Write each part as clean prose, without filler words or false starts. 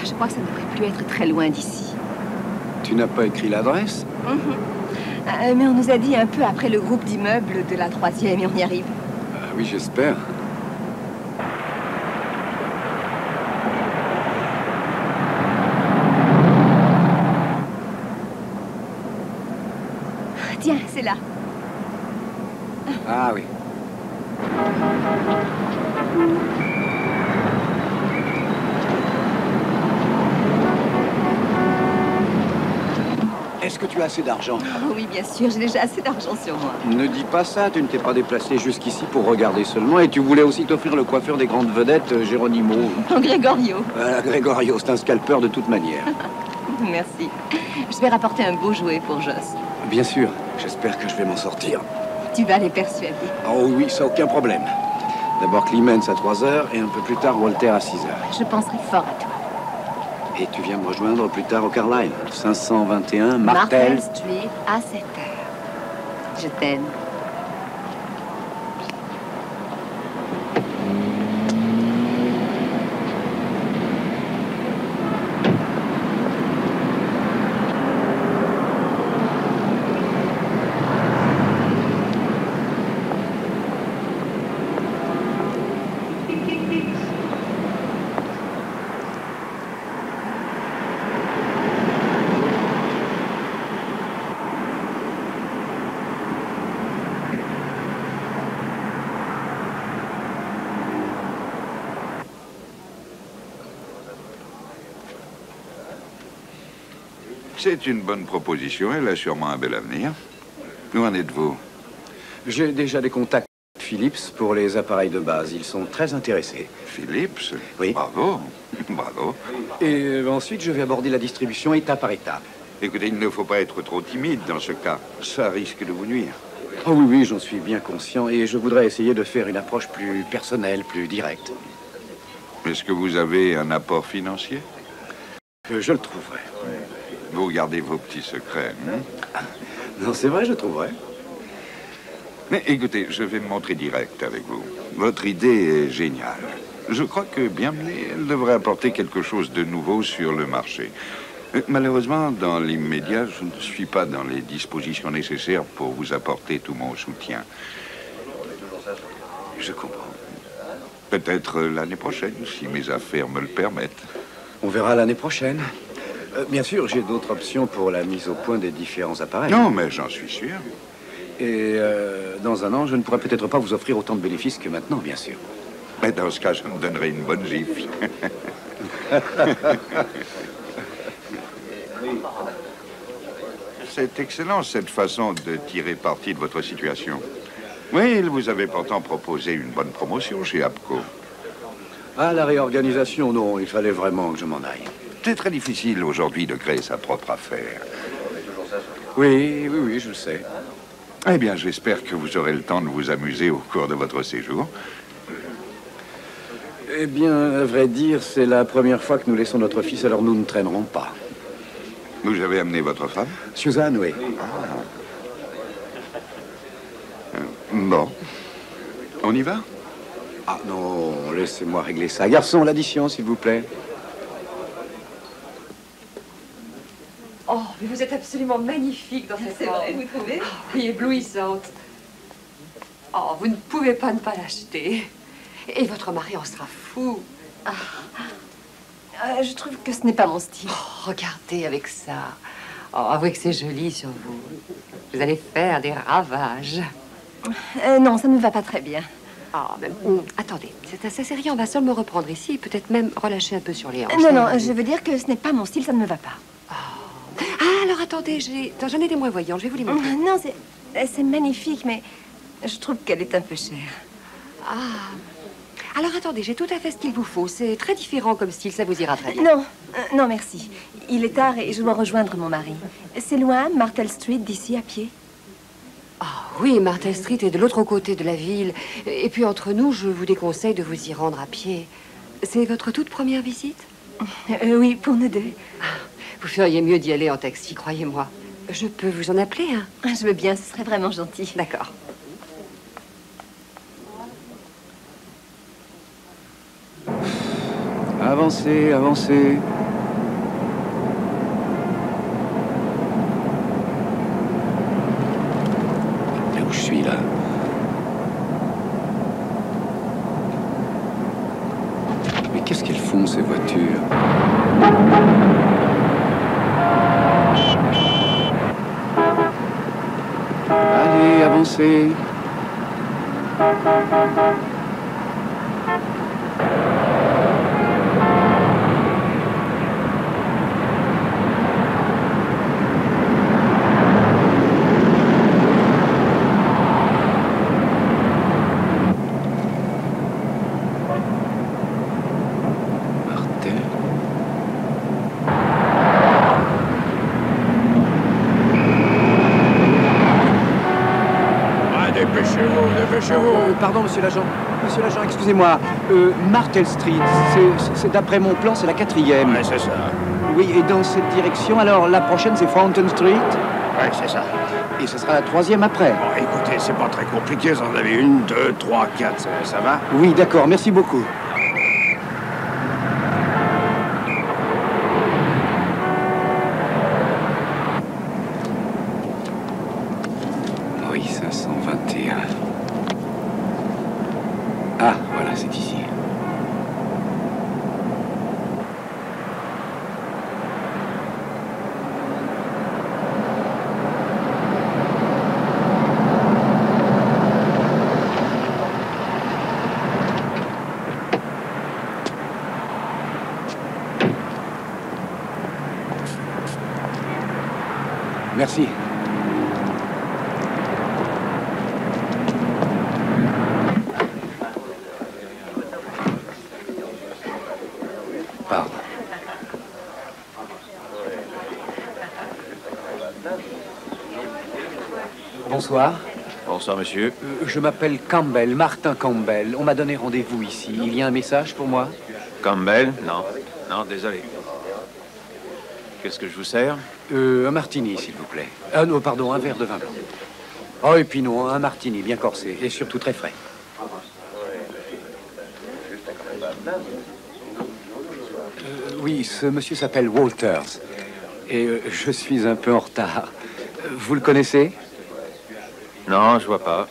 Je crois que ça ne devrait plus être très loin d'ici. Tu n'as pas écrit l'adresse? Mais on nous a dit un peu après le groupe d'immeubles de la 3e et on y arrive. Ah oui, j'espère. Tiens, c'est là. Ah oui. Est-ce que tu as assez d'argent? Oh oui, bien sûr, j'ai déjà assez d'argent sur moi. Ne dis pas ça, tu ne t'es pas déplacé jusqu'ici pour regarder seulement. Et tu voulais aussi t'offrir le coiffeur des grandes vedettes, Geronimo. Oh, Gregorio. Gregorio, c'est un scalpeur de toute manière. Merci. Je vais rapporter un beau jouet pour Joss. Bien sûr, j'espère que je vais m'en sortir. Tu vas les persuader. Oh oui, ça, aucun problème. D'abord Clemens à 3 heures et un peu plus tard Walter à 6 heures. Je penserai fort à toi. Et tu viens me rejoindre plus tard au Carlisle, 521 Martel Street à 7 heures. Je t'aime. C'est une bonne proposition, elle a sûrement un bel avenir. Où en êtes-vous? J'ai déjà des contacts avec Philips pour les appareils de base. Ils sont très intéressés. Philips? Oui. Bravo, bravo. Et ensuite, je vais aborder la distribution étape par étape. Écoutez, il ne faut pas être trop timide dans ce cas. Ça risque de vous nuire. Oh oui, oui, j'en suis bien conscient. Et je voudrais essayer de faire une approche plus personnelle, plus directe. Est-ce que vous avez un apport financier? Je le trouverai. Vous gardez vos petits secrets, hein? Non, c'est vrai, je trouverai. Mais écoutez, je vais me montrer direct avec vous. Votre idée est géniale. Je crois que bien menée, elle devrait apporter quelque chose de nouveau sur le marché. Malheureusement, dans l'immédiat, je ne suis pas dans les dispositions nécessaires pour vous apporter tout mon soutien. Je comprends. Peut-être l'année prochaine, si mes affaires me le permettent. On verra l'année prochaine. Bien sûr, j'ai d'autres options pour la mise au point des différents appareils. Non, mais j'en suis sûr. Et dans un an, je ne pourrai peut-être pas vous offrir autant de bénéfices que maintenant, bien sûr. Mais dans ce cas, je me donnerai une bonne gifle. C'est excellent, cette façon de tirer parti de votre situation. Oui, il vous avait pourtant proposé une bonne promotion chez APCO. Ah, la réorganisation, non, il fallait vraiment que je m'en aille. C'est très difficile aujourd'hui de créer sa propre affaire. Oui, oui, oui, je le sais. Eh bien, j'espère que vous aurez le temps de vous amuser au cours de votre séjour. Eh bien, à vrai dire, c'est la première fois que nous laissons notre fils, alors nous ne traînerons pas. Vous avez amené votre femme? Suzanne, oui. Bon. On y va? Ah non, laissez-moi régler ça. Garçon, l'addition, s'il vous plaît. Oh, mais vous êtes absolument magnifique dans cette robe. C'est vrai, vous trouvez? Oui, éblouissante. Oh, vous ne pouvez pas ne pas l'acheter. Et votre mari en sera fou. Je trouve que ce n'est pas mon style. Oh, regardez avec ça. Oh, avouez que c'est joli sur vous. Vous allez faire des ravages. Non, ça ne me va pas très bien. Ah, mais, attendez, c'est assez sérieux. On va seulement reprendre ici, peut-être même relâcher un peu sur les hanches. Non, non, je veux dire que ce n'est pas mon style, ça ne me va pas. Ah, alors attendez, j'en ai des moins voyants, je vais vous les montrer. Non, c'est magnifique, mais je trouve qu'elle est un peu chère. Ah, alors attendez, j'ai tout à fait ce qu'il vous faut. C'est très différent comme style, ça vous ira très bien. Non, non, merci. Il est tard et je dois rejoindre mon mari. C'est loin, Martel Street, d'ici, à pied? Ah oui, Martel Street est de l'autre côté de la ville. Et puis entre nous, je vous déconseille de vous y rendre à pied. C'est votre toute première visite? Oui, pour nous deux. Vous feriez mieux d'y aller en taxi, croyez-moi. Je peux vous en appeler un? Je veux bien, ce serait vraiment gentil. D'accord. Avancez, avancez. Là où je suis, là. Mais qu'est-ce qu'elles font, ces voitures? Allez, avancez. Pardon, monsieur l'agent. Monsieur l'agent, excusez-moi. Martel Street, c'est d'après mon plan, c'est la 4e. Ouais, c'est ça. Oui, et dans cette direction, alors la prochaine, c'est Fountain Street. Ouais, c'est ça. Et ce sera la 3e après. Bon, écoutez, c'est pas très compliqué. Vous en avez 1, 2, 3, 4. Ça va? Oui, d'accord, merci beaucoup. Oui, 521. Ah, voilà, c'est ici. Merci. Pardon. Bonsoir. Bonsoir, monsieur. Je m'appelle Campbell, Martin Campbell. On m'a donné rendez-vous ici. Il y a un message pour moi? Campbell? Non. Non, désolé. Qu'est-ce que je vous sers? Un martini, s'il vous plaît. Ah non, pardon, un verre de vin blanc. Oh, et puis non, un martini bien corsé et surtout très frais. Oui, ce monsieur s'appelle Walters. Et je suis un peu en retard. Vous le connaissez? Non, je vois pas.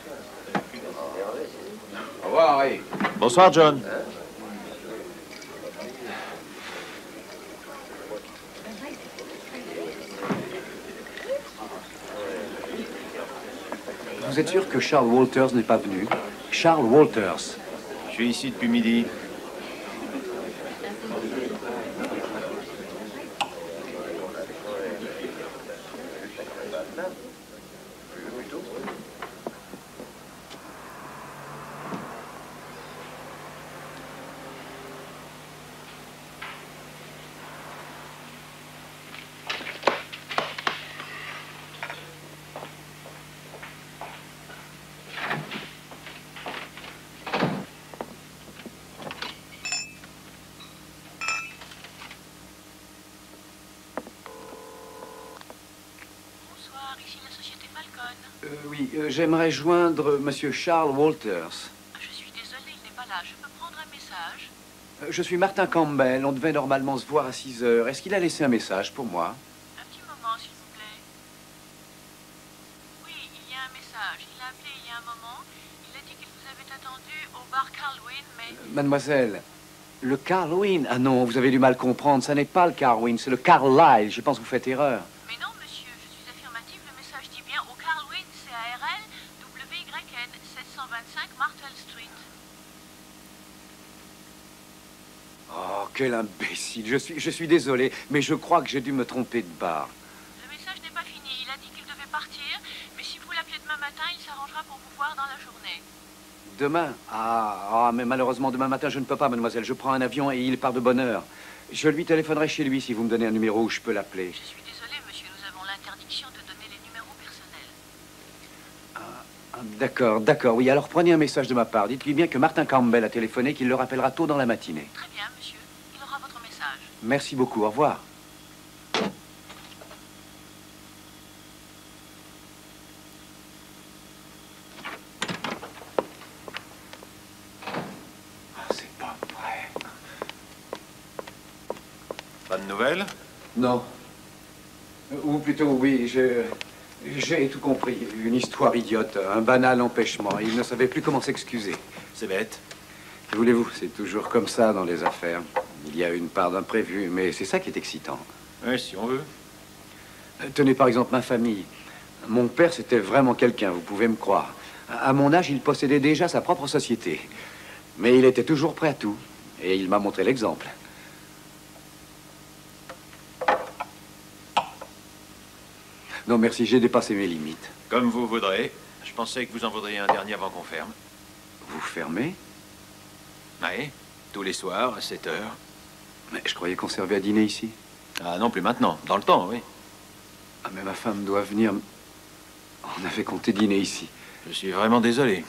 Au revoir, oui. Bonsoir, John. Vous êtes sûr que Charles Walters n'est pas venu? Charles Walters. Je suis ici depuis midi. Oui, j'aimerais joindre monsieur Charles Walters. Je suis désolée, il n'est pas là. Je peux prendre un message? Je suis Martin Campbell. On devait normalement se voir à 6 heures. Est-ce qu'il a laissé un message pour moi? Un petit moment, s'il vous plaît. Oui, il y a un message. Il a appelé il y a un moment. Il a dit qu'il vous avait attendu au bar Carlwyn, mais... Mademoiselle, le Carlwyn? Ah non, vous avez du mal comprendre. Ça n'est pas le Carlwyn, c'est le Carlyle. Je pense que vous faites erreur. Mais non, monsieur, je suis affirmative. Le message dit bien au Carlwyn, C-A-R-L, W-Y-N, 725 Martel Street. Oh, quel imbécile. Je suis désolé, mais je crois que j'ai dû me tromper de bar. Le message n'est pas fini. Il a dit qu'il devait partir, mais si vous l'appelez demain matin, il s'arrangera pour vous voir dans la journée. Demain? Mais malheureusement, demain matin, je ne peux pas, mademoiselle. Je prends un avion et il part de bonne heure. Je lui téléphonerai chez lui si vous me donnez un numéro où je peux l'appeler. Je suis désolée, monsieur. Nous avons l'interdiction de donner les numéros personnels. D'accord, d'accord. Oui, alors prenez un message de ma part. Dites-lui bien que Martin Campbell a téléphoné, qu'il le rappellera tôt dans la matinée. Très bien, monsieur. Il aura votre message. Merci beaucoup. Au revoir. C'est pas vrai. nouvelles? Non. Ou plutôt, oui, j'ai tout compris. Une histoire idiote, un banal empêchement. Il ne savait plus comment s'excuser. C'est bête. Que voulez-vous, c'est toujours comme ça dans les affaires. Il y a une part d'imprévu, mais c'est ça qui est excitant. Oui, si on veut. Tenez par exemple ma famille. Mon père, c'était vraiment quelqu'un, vous pouvez me croire. À mon âge, il possédait déjà sa propre société. Mais il était toujours prêt à tout. Et il m'a montré l'exemple. Non, merci, j'ai dépassé mes limites. Comme vous voudrez. Je pensais que vous en voudriez un dernier avant qu'on ferme. Vous fermez? Oui, tous les soirs, à 7 heures. Mais je croyais qu'on servait à dîner ici. Ah non, plus maintenant. Dans le temps, oui. Ah, mais ma femme doit venir. On avait compté dîner ici. Je suis vraiment désolé.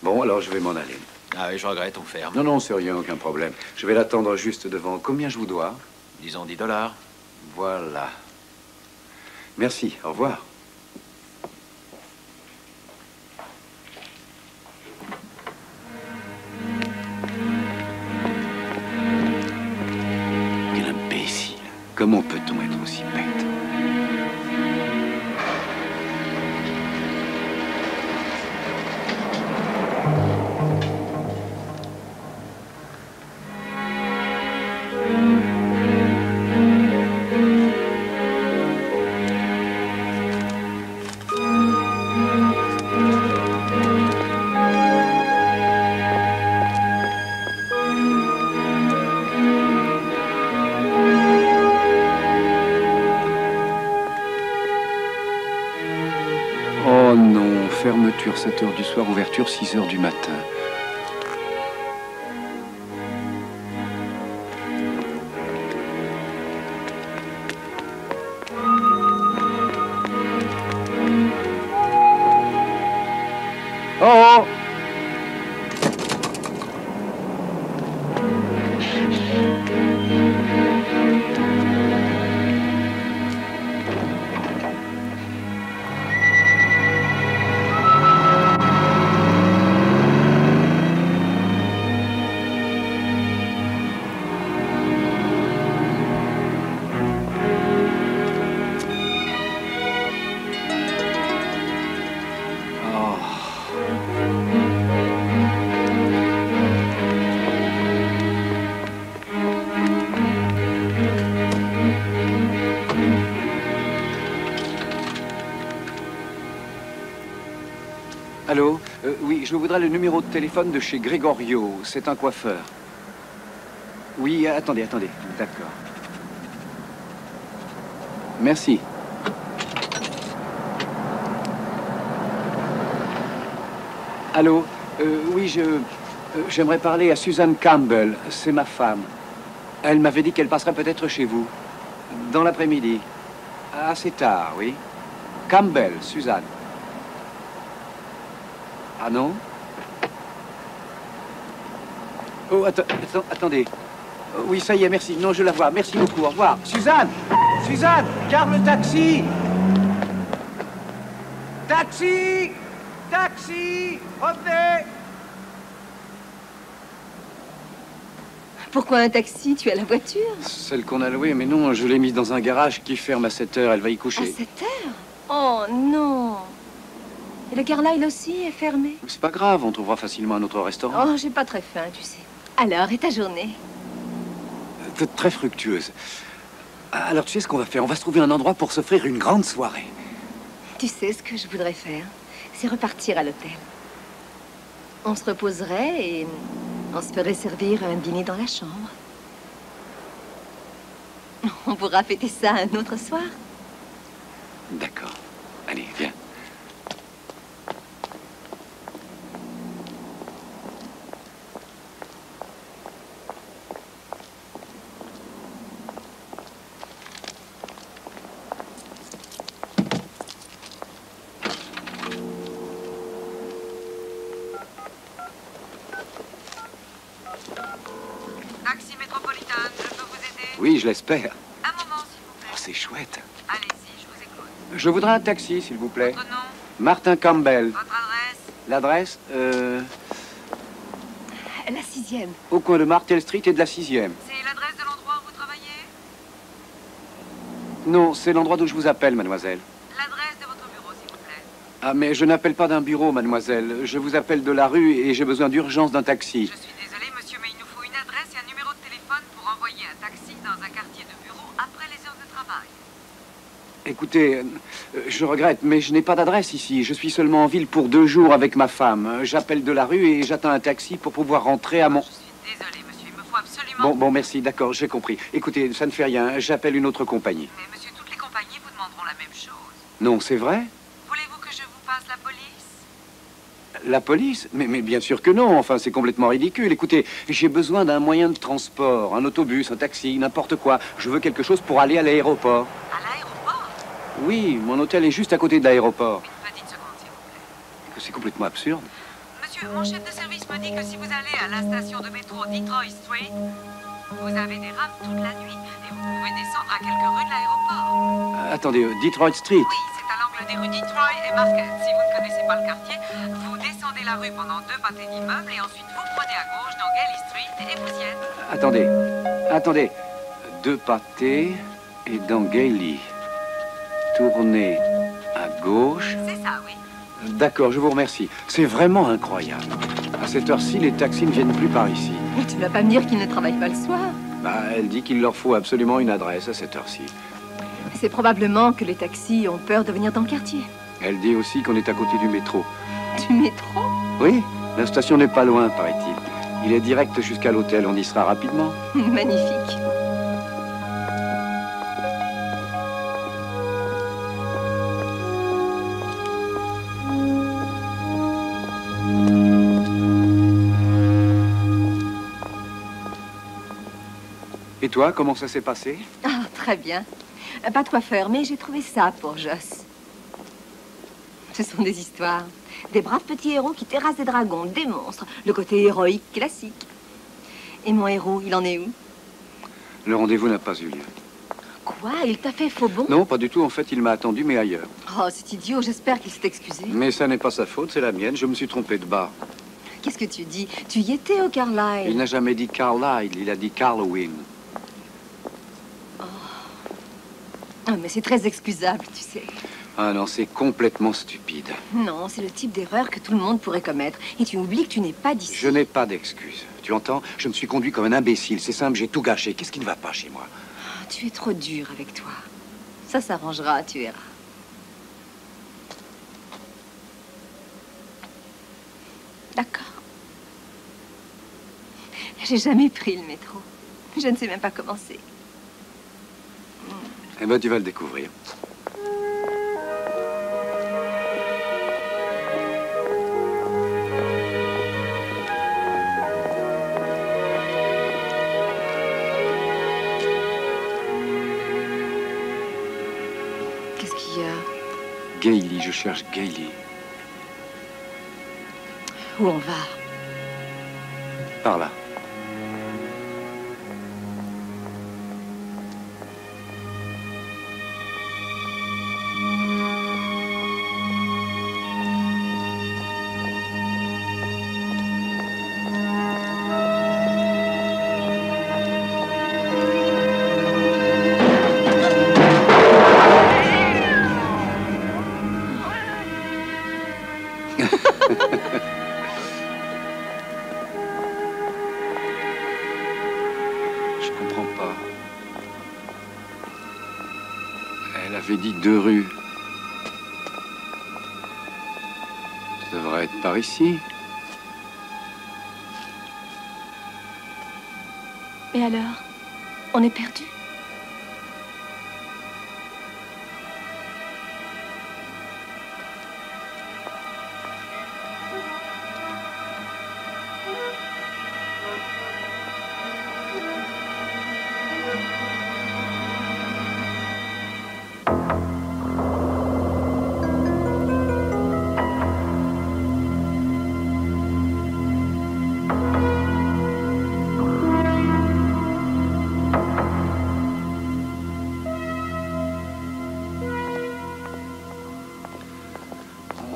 Bon, alors je vais m'en aller. Ah oui, je regrette, on ferme. Non, non, c'est rien, aucun problème. Je vais l'attendre juste devant. Combien je vous dois? Disons $10. Voilà. Merci, au revoir. Quel imbécile. Comment peut-on être aussi bête? Oh non, fermeture 7 heures du soir, ouverture 6 heures du matin. Oh! Allô? Oui, je voudrais le numéro de téléphone de chez Gregorio. C'est un coiffeur. Oui, attendez. D'accord. Merci. Allô? Oui, j'aimerais parler à Suzanne Campbell. C'est ma femme. Elle m'avait dit qu'elle passerait peut-être chez vous. Dans l'après-midi. Assez tard, oui. Campbell, Suzanne. Ah non? Oh, attendez. Oh, oui, ça y est, merci. Non, je la vois. Merci beaucoup. Au revoir. Suzanne! Suzanne! Garde le taxi! Taxi! Taxi! Revenez! Pourquoi un taxi? Tu as la voiture? Celle qu'on a louée, mais non, je l'ai mise dans un garage qui ferme à 7 heures. Elle va y coucher. À 7 heures? Oh non! Et le Carlyle aussi est fermé? C'est pas grave, on trouvera facilement un autre restaurant. Oh, j'ai pas très faim, tu sais. Alors, et ta journée? Très fructueuse. Alors, tu sais ce qu'on va faire? On va se trouver un endroit pour s'offrir une grande soirée. Tu sais ce que je voudrais faire? C'est repartir à l'hôtel. On se reposerait et on se ferait servir un dîner dans la chambre. On pourra fêter ça un autre soir. D'accord. Allez, viens. Taxi métropolitain, je peux vous aider? Oui, je l'espère. Un moment, s'il vous plaît. Oh, c'est chouette. Allez-y, je vous écoute. Je voudrais un taxi, s'il vous plaît. Votre nom? Martin Campbell. Votre adresse? L'adresse, La 6e. au coin de Martel Street et de la 6e. C'est l'adresse de l'endroit où vous travaillez? Non, c'est l'endroit d'où je vous appelle, mademoiselle. L'adresse de votre bureau, s'il vous plaît. Ah, mais je n'appelle pas d'un bureau, mademoiselle. Je vous appelle de la rue et j'ai besoin d'urgence d'un taxi. Je suis désolée, monsieur, mais il nous faut une adresse et un numéro de téléphone pour envoyer un taxi dans un quartier de bureau après les heures de travail. Écoutez, je regrette, mais je n'ai pas d'adresse ici. Je suis seulement en ville pour 2 jours avec ma femme. J'appelle de la rue et j'attends un taxi pour pouvoir rentrer à mon... Je suis désolée, monsieur, il me faut absolument... Bon, merci, d'accord, j'ai compris. Écoutez, ça ne fait rien, j'appelle une autre compagnie. Mais monsieur, toutes les compagnies vous demanderont la même chose. Non, c'est vrai? Voulez-vous que je vous passe la police? La police? Mais bien sûr que non, enfin, c'est complètement ridicule. Écoutez, j'ai besoin d'un moyen de transport, un autobus, un taxi, n'importe quoi. Je veux quelque chose pour aller à l'aéroport. À l'aéroport? Oui, mon hôtel est juste à côté de l'aéroport. Une petite seconde, s'il vous plaît. C'est complètement absurde. Monsieur, mon chef de service me dit que si vous allez à la station de métro Detroit Street, vous avez des rames toute la nuit et vous pouvez descendre à quelques rues de l'aéroport. Attendez, Detroit Street. Oui, c'est à l'angle des rues Detroit et Market. Si vous ne connaissez pas le quartier, vous descendez la rue pendant 2 pâtés d'immeubles et ensuite vous prenez à gauche dans Gailey Street et vous y êtes. Attendez. 2 pâtés et dans Gailey. Tournez à gauche. C'est ça, oui. D'accord, je vous remercie. C'est vraiment incroyable. À cette heure-ci, les taxis ne viennent plus par ici. Mais tu ne vas pas me dire qu'ils ne travaillent pas le soir. Bah, elle dit qu'il leur faut absolument une adresse à cette heure-ci. C'est probablement que les taxis ont peur de venir dans le quartier. Elle dit aussi qu'on est à côté du métro. Du métro? Oui, la station n'est pas loin, paraît-il. Il est direct jusqu'à l'hôtel, on y sera rapidement. Magnifique. Et toi, comment ça s'est passé? Ah, très bien. Pas de coiffeur, mais j'ai trouvé ça pour Joss. Ce sont des histoires. Des braves petits héros qui terrassent des dragons, des monstres. Le côté héroïque classique. Et mon héros, il en est où? Le rendez-vous n'a pas eu lieu. Quoi? Il t'a fait faux bond? Non, pas du tout. En fait, il m'a attendu, mais ailleurs. Oh, c'est idiot. J'espère qu'il s'est excusé. Mais ça n'est pas sa faute, c'est la mienne. Je me suis trompé de bar. Qu'est-ce que tu dis? Tu y étais au Il Carlisle. n'a jamais dit Carlisle, il a dit Carlowin. Ah, mais c'est très excusable, tu sais. Ah non, c'est complètement stupide. Non, c'est le type d'erreur que tout le monde pourrait commettre. Et tu oublies que tu n'es pas d'ici. Je n'ai pas d'excuses. Tu entends? Je me suis conduit comme un imbécile. C'est simple, j'ai tout gâché. Qu'est-ce qui ne va pas chez moi? Ah, tu es trop dur avec toi. Ça s'arrangera, tu verras. D'accord. J'ai jamais pris le métro. Je ne sais même pas comment c'est. Eh ben, tu vas le découvrir. Qu'est-ce qu'il y a? Gailey, je cherche Gailey. Où on va? Par là. Je comprends pas. Elle avait dit 2 rues. Ça devrait être par ici. Et alors? On est perdu?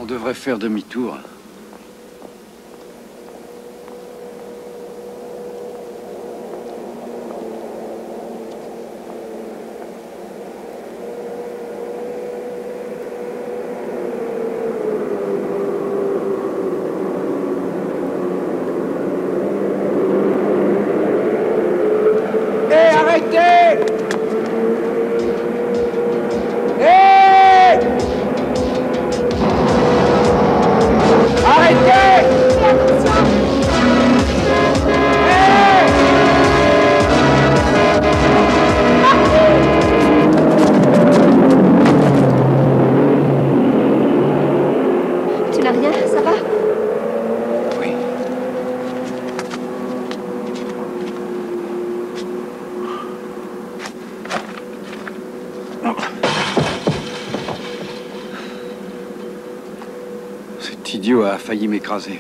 On devrait faire demi-tour. Arrêtez! Hé! Arrêtez! Tu n'as rien, ça va? Oui. Cet idiot a failli m'écraser.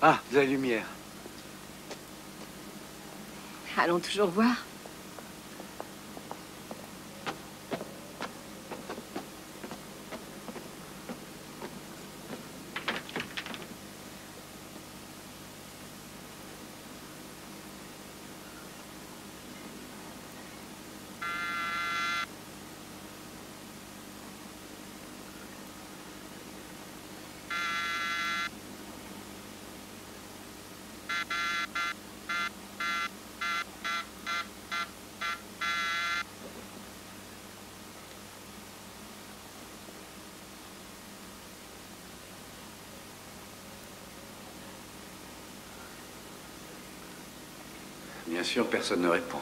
Ah, de la lumière. Allons toujours voir. Bien sûr, personne ne répond.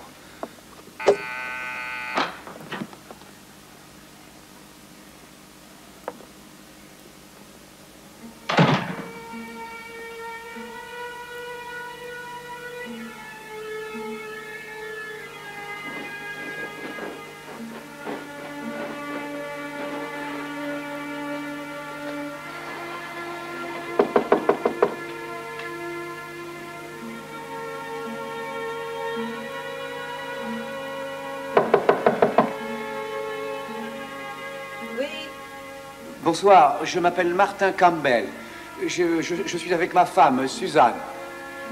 Bonsoir, je m'appelle Martin Campbell. Je suis avec ma femme, Suzanne.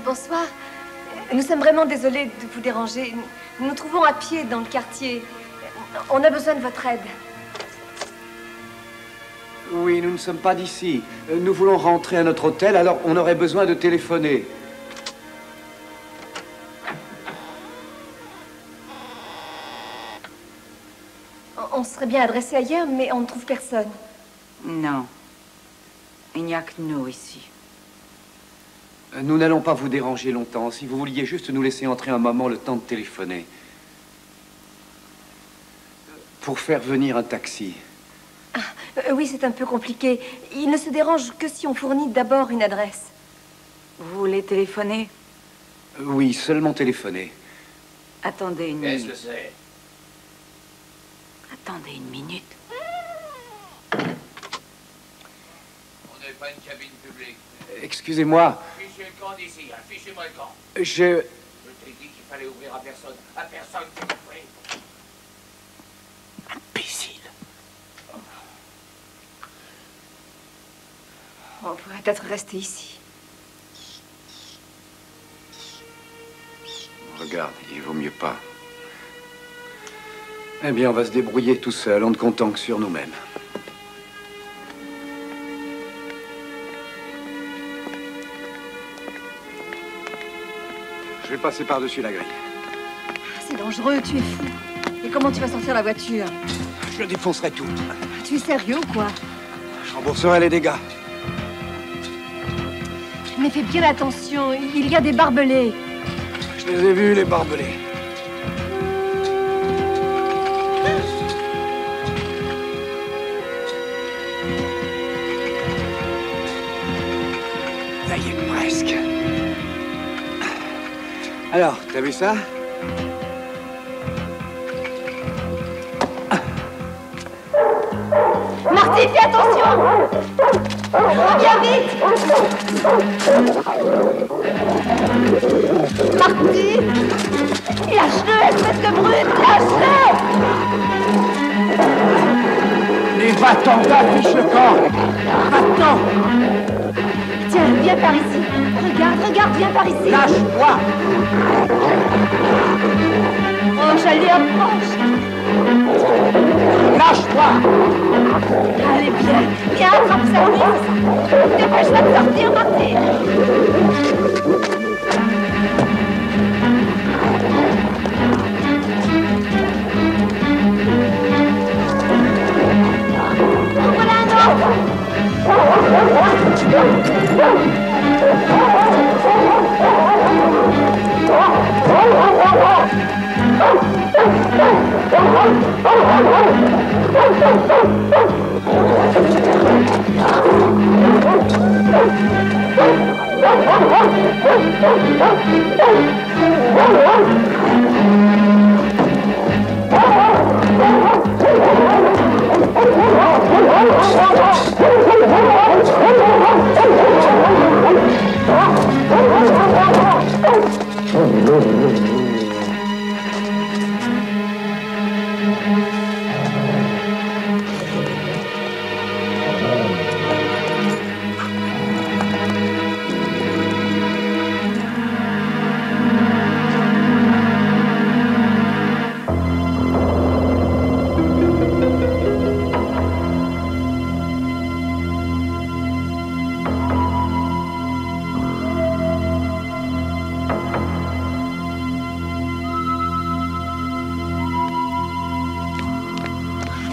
Bonsoir. Nous sommes vraiment désolés de vous déranger. Nous nous trouvons à pied dans le quartier. On a besoin de votre aide. Oui, nous ne sommes pas d'ici. Nous voulons rentrer à notre hôtel, alors on aurait besoin de téléphoner. On serait bien adressé ailleurs, mais on ne trouve personne. Non. Il n'y a que nous ici. Nous n'allons pas vous déranger longtemps. Si vous vouliez juste nous laisser entrer un moment le temps de téléphoner. Pour faire venir un taxi. Oui, c'est un peu compliqué. Il ne se dérange que si on fournit d'abord une adresse. Vous voulez téléphoner? Oui, seulement téléphoner. Attendez une minute. Qu'est-ce que c'est? Attendez une minute. On n'est pas une cabine publique. Excusez-moi. Fichez le camp d'ici, hein. Fichez-moi le camp. Je t'ai dit qu'il fallait ouvrir à personne. À personne, tu compris? Imbécile. On pourrait peut-être rester ici. Regarde, il vaut mieux pas. Eh bien, on va se débrouiller tout seul, en ne comptant que sur nous-mêmes. Je vais passer par-dessus la grille. C'est dangereux, tu es fou. Et comment tu vas sortir la voiture? Je défoncerai tout. Tu es sérieux ou quoi? Je rembourserai les dégâts. Mais fais bien attention, il y a des barbelés. Je les ai vus, les barbelés. Ça y est, presque. Alors, t'as vu ça? Marty, fais attention! Viens vite! Marty! Lâche-le, espèce de brute! Lâche-le! Allez, va-t'en, affiche le camp. Va-t'en. Tiens, viens par ici. Regarde, viens par ici. Lâche-moi. Oh, je lui approche. Lâche-moi. Allez, viens, attrape ça, oui, c'est ça. Dépêche-toi de sortir, Martin. En voilà un autre.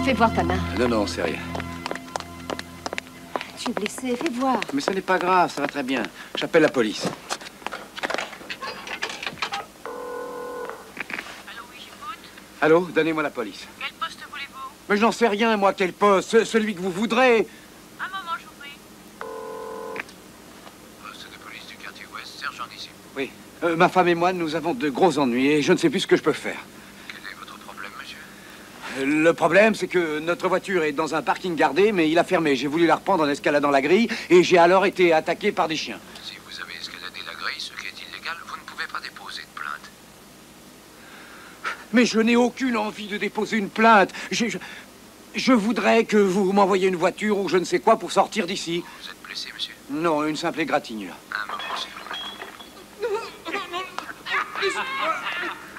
Fais voir ta main. Non, c'est rien. Tu es blessé, fais voir. Mais ça n'est pas grave, ça va très bien. J'appelle la police. Allô, oui, j'écoute. Allô, donnez-moi la police. Quel poste voulez-vous? Mais je n'en sais rien, moi, quel poste. Celui que vous voudrez. Un moment, je vous prie. Poste de police du quartier ouest, sergent d'ici. Oui. Ma femme et moi, nous avons de gros ennuis et je ne sais plus ce que je peux faire. Quel est votre problème, monsieur? Le problème, c'est que notre voiture est dans un parking gardé, mais il a fermé. J'ai voulu la reprendre en escaladant la grille et j'ai alors été attaqué par des chiens. Si vous avez escaladé la grille, ce qui est illégal, vous ne pouvez pas déposer de plainte. Mais je n'ai aucune envie de déposer une plainte. Je voudrais que vous m'envoyiez une voiture ou je ne sais quoi pour sortir d'ici. Vous êtes blessé, monsieur? Non, une simple égratignure. Un moment, s'il vous plaît.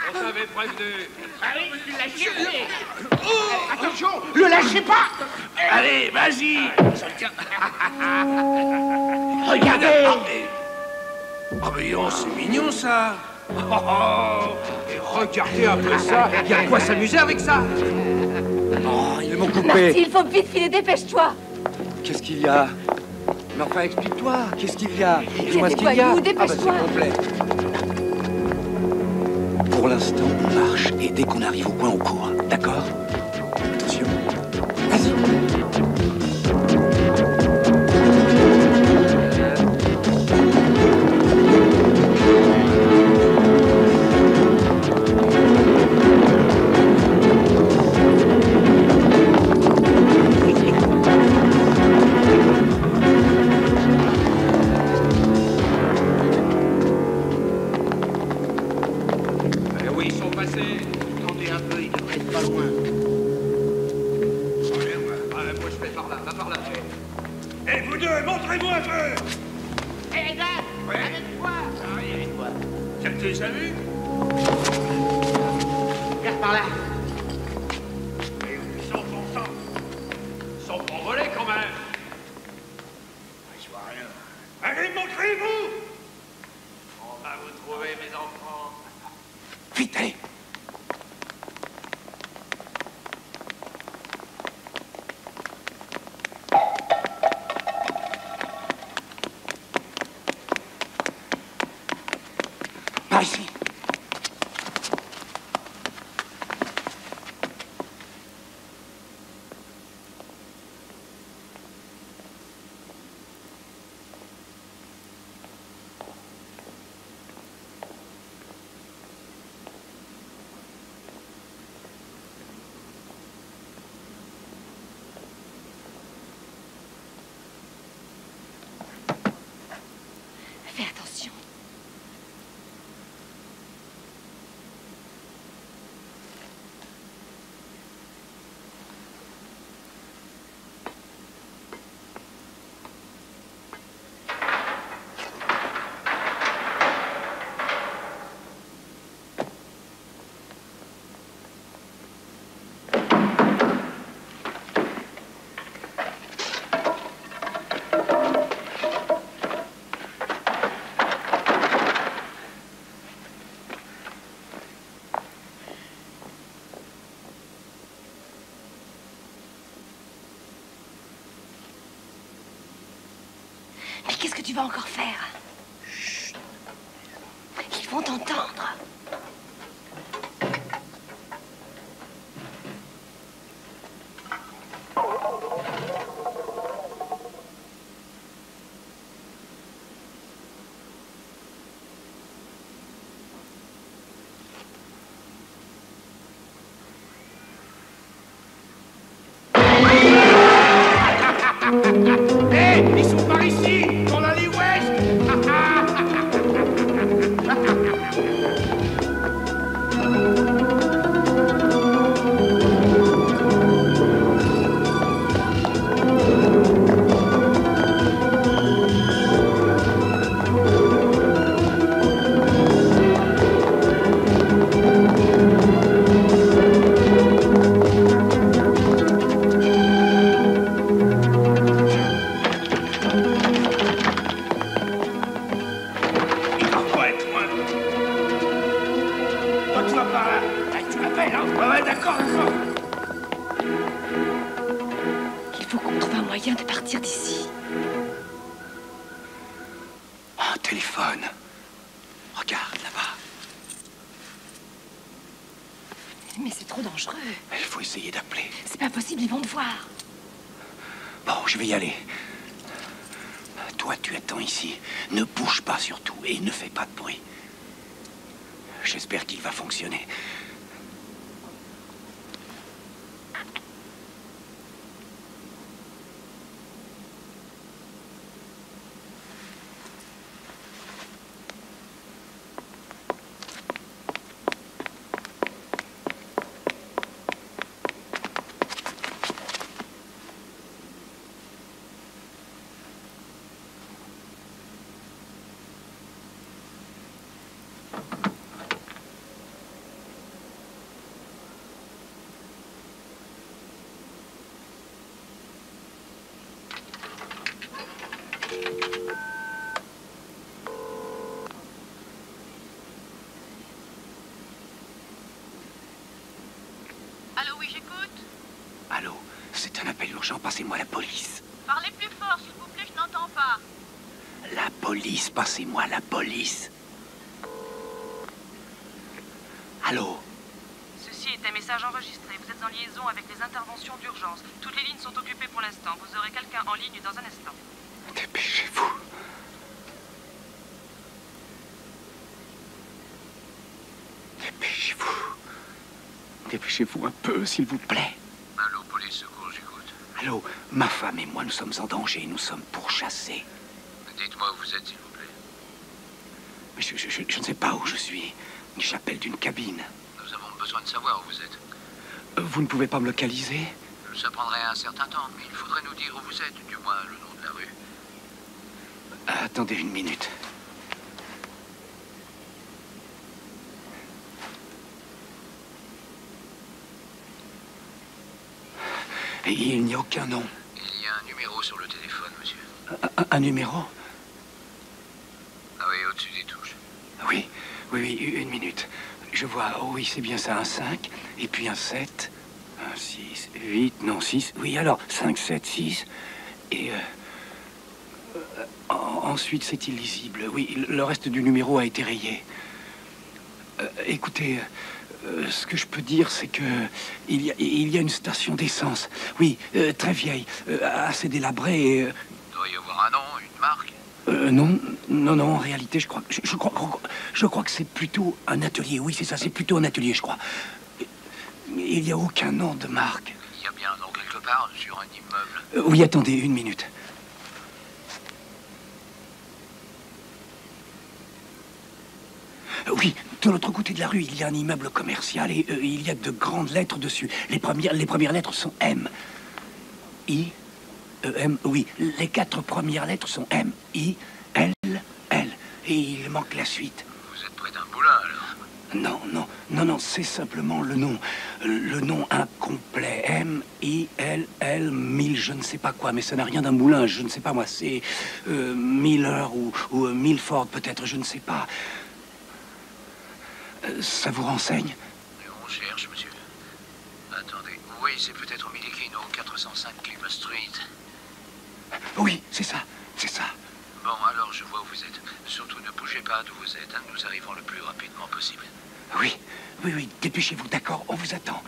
On t'avait prévenu. Allez, lâchez-le. Attention, le lâchez pas. Allez, vas-y. Regardez. Oh, mais non, c'est mignon, ça. Oh, et regardez un peu ça. Il y a de quoi s'amuser avec ça. Oh, ils m'ont coupé. Marty, il faut vite filer, dépêche-toi. Qu'est-ce qu'il y a? Mais enfin, explique-toi. Qu'est-ce qu'il y a? Dis-moi ce qu'il y a. Dépêche-toi, Ah dépêche-toi. bah, c'est complet. Pour l'instant, on marche et dès qu'on arrive au coin, on court. D'accord? Attention. Vas-y. Où ils sont passés? Attendez un peu, il devrait être pas loin. Ouais, moi je fais par là, va par là. Et vous deux, montrez-vous un peu. Hé, les gars, avec-toi. Avec-toi. Tu les as vus? Regarde par là. Et où ils sont, bon sang? Ils sont pas volés quand même. Je vois rien. Allez, montrez-vous. On va vous trouver, mes enfants. Vite, allez. Par ici. Fais attention. qu'est-ce que tu vas encore faire? Chut. Ils vont t'entendre. Hé, ils sont par ici, dans l'allée ouest. De partir d'ici. Un téléphone. Regarde là-bas. Mais c'est trop dangereux. Il faut essayer d'appeler. C'est pas possible, ils vont te voir. Bon, je vais y aller. Toi, tu attends ici. Ne bouge pas surtout et ne fais pas de bruit. J'espère qu'il va fonctionner. Allô, oui, j'écoute. Allô, c'est un appel urgent, passez-moi la police. Parlez plus fort, s'il vous plaît, je n'entends pas. La police, passez-moi la police. Allô? Ceci est un message enregistré. Vous êtes en liaison avec les interventions d'urgence. Toutes les lignes sont occupées pour l'instant. Vous aurez quelqu'un en ligne dans un instant. Dépêchez-vous. Dépêchez-vous. Dépêchez-vous un peu, s'il vous plaît. Allô, police, secours, j'écoute. Allô, ma femme et moi, nous sommes en danger. Nous sommes pourchassés. Dites-moi où vous êtes, s'il vous plaît. Je ne sais pas où je suis. J'appelle d'une cabine. Nous avons besoin de savoir où vous êtes. Vous ne pouvez pas me localiser? Ça prendrait un certain temps, mais il faudrait nous dire où vous êtes, du moins le nom de la rue. Attendez une minute. Et il n'y a aucun nom. Il y a un numéro sur le téléphone, monsieur. Un numéro? Ah oui, au-dessus des touches. Oui, une minute. Je vois, oh oui, c'est bien ça, un 5, et puis un 7, un 6, 8, non, 6, oui, alors, 5, 7, 6, et... ensuite, c'est illisible. Oui, le reste du numéro a été rayé. Écoutez, ce que je peux dire, c'est que il y a une station d'essence. Oui, très vieille, assez délabrée et... Il doit y avoir un nom, une marque. Non, en réalité, je crois que c'est plutôt un atelier. Oui, c'est ça, c'est plutôt un atelier, je crois. Il n'y a aucun nom de marque. Il y a bien un nom quelque part, sur un immeuble. Oui, attendez, une minute. Oui, de l'autre côté de la rue, il y a un immeuble commercial et il y a de grandes lettres dessus. Les premières lettres sont M. I, E, M, oui. Les 4 premières lettres sont M, I, L, L. Et il manque la suite. Vous êtes près d'un moulin, alors? Non, c'est simplement le nom. Le nom incomplet. M, I, L, L, 1000, je ne sais pas quoi, mais ça n'a rien d'un moulin, je ne sais pas moi. C'est Miller ou Milford peut-être, je ne sais pas. Ça vous renseigne? On cherche, monsieur. Attendez. Oui, c'est peut-être Millikin au 405 Clipper Street. Oui, c'est ça. Bon, alors je vois où vous êtes. Surtout ne bougez pas d'où vous êtes, hein. Nous arrivons le plus rapidement possible. Oui, oui, oui, dépêchez-vous, d'accord, on vous attend.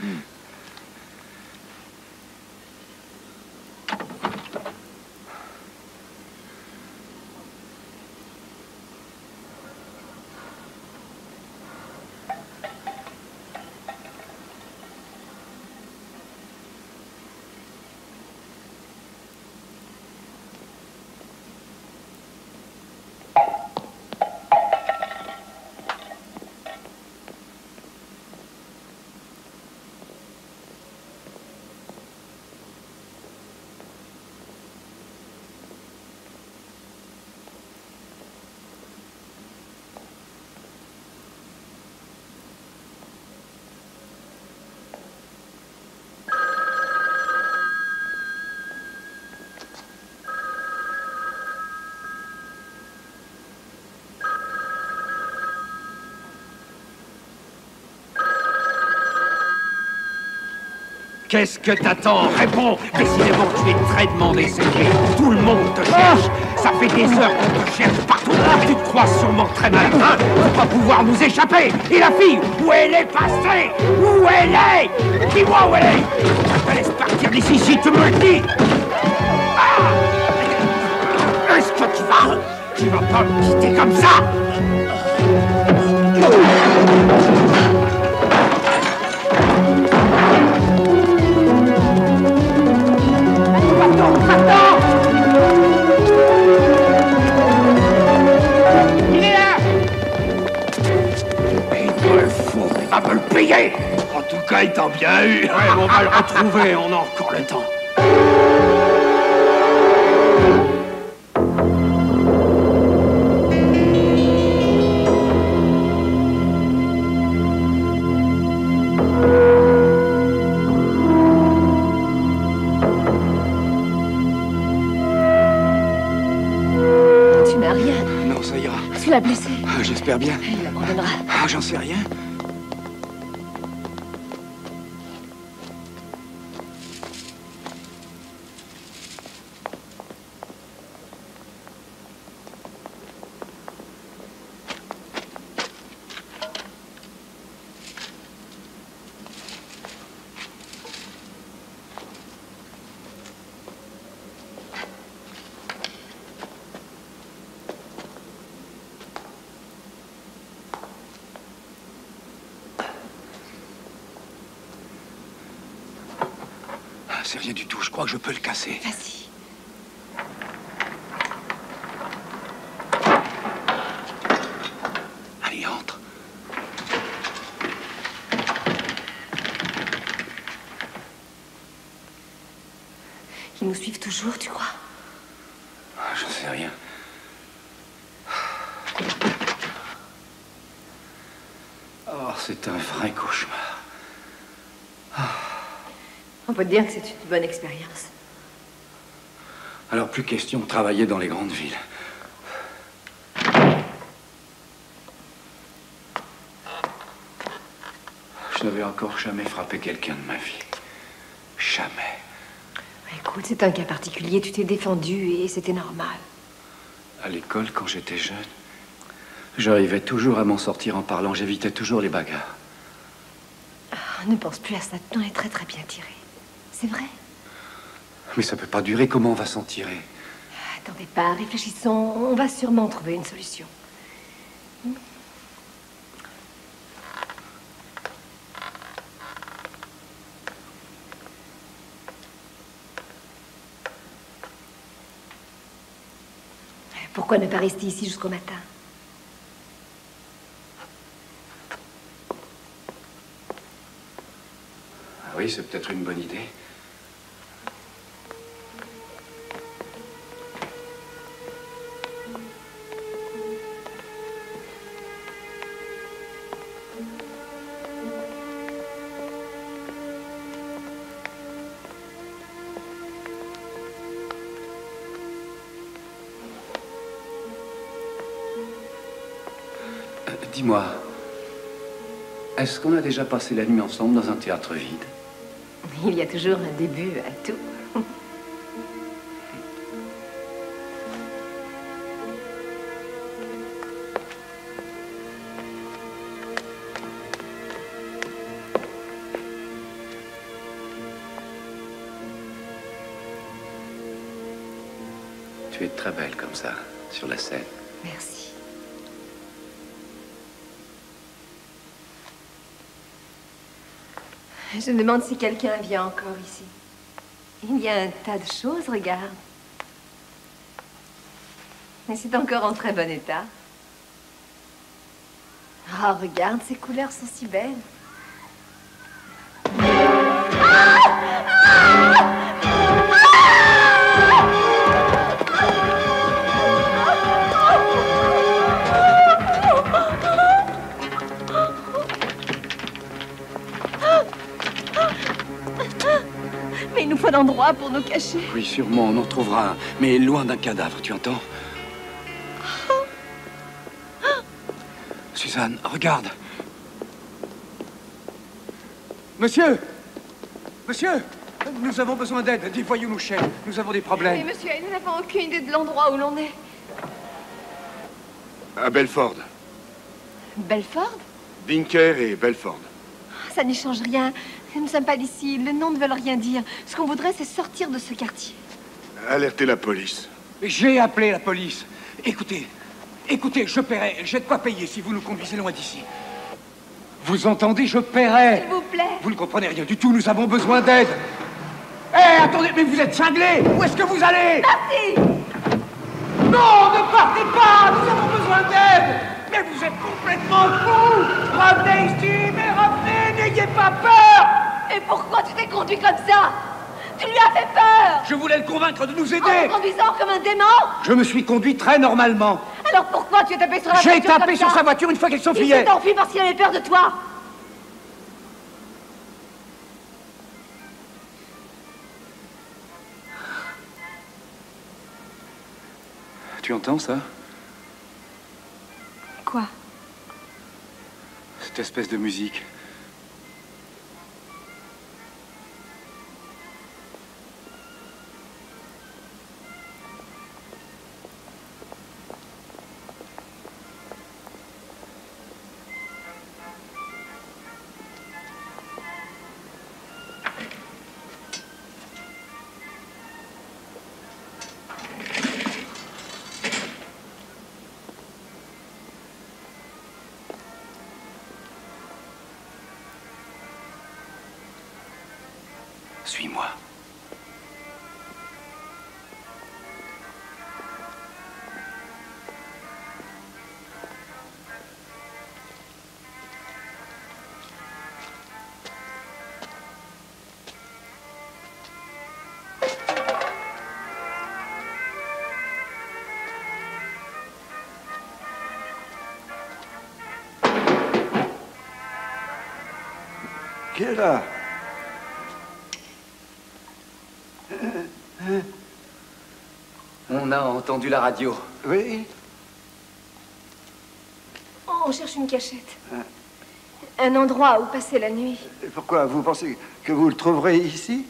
Qu'est-ce que t'attends? Réponds! Décidément, tu es très demandé, Cédric. Tout le monde te cherche. Ça fait des heures qu'on te cherche partout. Tu te crois sûrement très malin. Tu vas pouvoir nous échapper. Et la fille, où elle est passée? Où elle est? Dis-moi où elle est. Je te laisse partir d'ici si tu me le dis. Ah! Est-ce que tu vas pas me quitter comme ça? Il est là! Il va me le payer! En tout cas, il t'a bien eu! Ouais, on va le retrouver, on a encore le temps. Tu l'as blessé. J'espère bien. Il l'abandonnera. J'en sais rien. C'est rien du tout, je crois que je peux le casser. Vas-y. Allez, entre. Ils nous suivent toujours, tu crois? J'en sais rien. Oh, c'est un vrai cauchemar. On peut te dire que c'est une bonne expérience. Alors, plus question de travailler dans les grandes villes. Je n'avais encore jamais frappé quelqu'un de ma vie. Jamais. Écoute, c'est un cas particulier. Tu t'es défendu et c'était normal. À l'école, quand j'étais jeune, j'arrivais toujours à m'en sortir en parlant. J'évitais toujours les bagarres. Ne pense plus à ça. Tu en es très très bien tiré. C'est vrai. Mais ça peut pas durer. Comment on va s'en tirer? Attendez pas, réfléchissons. On va sûrement trouver une solution. Pourquoi ne pas rester ici jusqu'au matin? Ah oui, c'est peut-être une bonne idée. Dis-moi, est-ce qu'on a déjà passé la nuit ensemble dans un théâtre vide? Il y a toujours un début à tout. Tu es très belle comme ça, sur la scène. Merci. Je me demande si quelqu'un vient encore ici. Il y a un tas de choses, regarde. Mais c'est encore en très bon état. Oh, regarde, ces couleurs sont si belles. Mais il nous faut un endroit pour nous cacher. Oui, sûrement, on en trouvera un. Mais loin d'un cadavre, tu entends? Suzanne, regarde. Monsieur! Monsieur! Nous avons besoin d'aide. Des voyous nous cherchent. Nous avons des problèmes. Mais monsieur, nous n'avons aucune idée de l'endroit où l'on est. À Belford. Belford? Dinker et Belford. Ça n'y change rien. Nous ne sommes pas d'ici. Les noms ne veulent rien dire. Ce qu'on voudrait, c'est sortir de ce quartier. Alertez la police. J'ai appelé la police. Écoutez, je paierai. J'ai de quoi payer si vous nous conduisez loin d'ici. Vous entendez, je paierai. S'il vous plaît. Vous ne comprenez rien du tout, nous avons besoin d'aide. Hé, attendez, mais vous êtes cinglés. Où est-ce que vous allez? Partez! Non, ne partez pas. Nous avons besoin d'aide. Mais vous êtes complètement fous. Revenez ici, mais revenez, n'ayez pas peur. Et pourquoi tu t'es conduit comme ça? Tu lui as fait peur. Je voulais le convaincre de nous aider. En te conduisant comme un démon. Je me suis conduit très normalement. Alors pourquoi tu as tapé sur la voiture? J'ai tapé sur sa voiture une fois qu'elle s'enfuyait. Il s'est enfui parce qu'il avait peur de toi. Tu entends ça? Quoi? Cette espèce de musique. Suis-moi. Qui est là? On a entendu la radio. Oui. On cherche une cachette. Un endroit où passer la nuit. Et pourquoi? Vous pensez que vous le trouverez ici?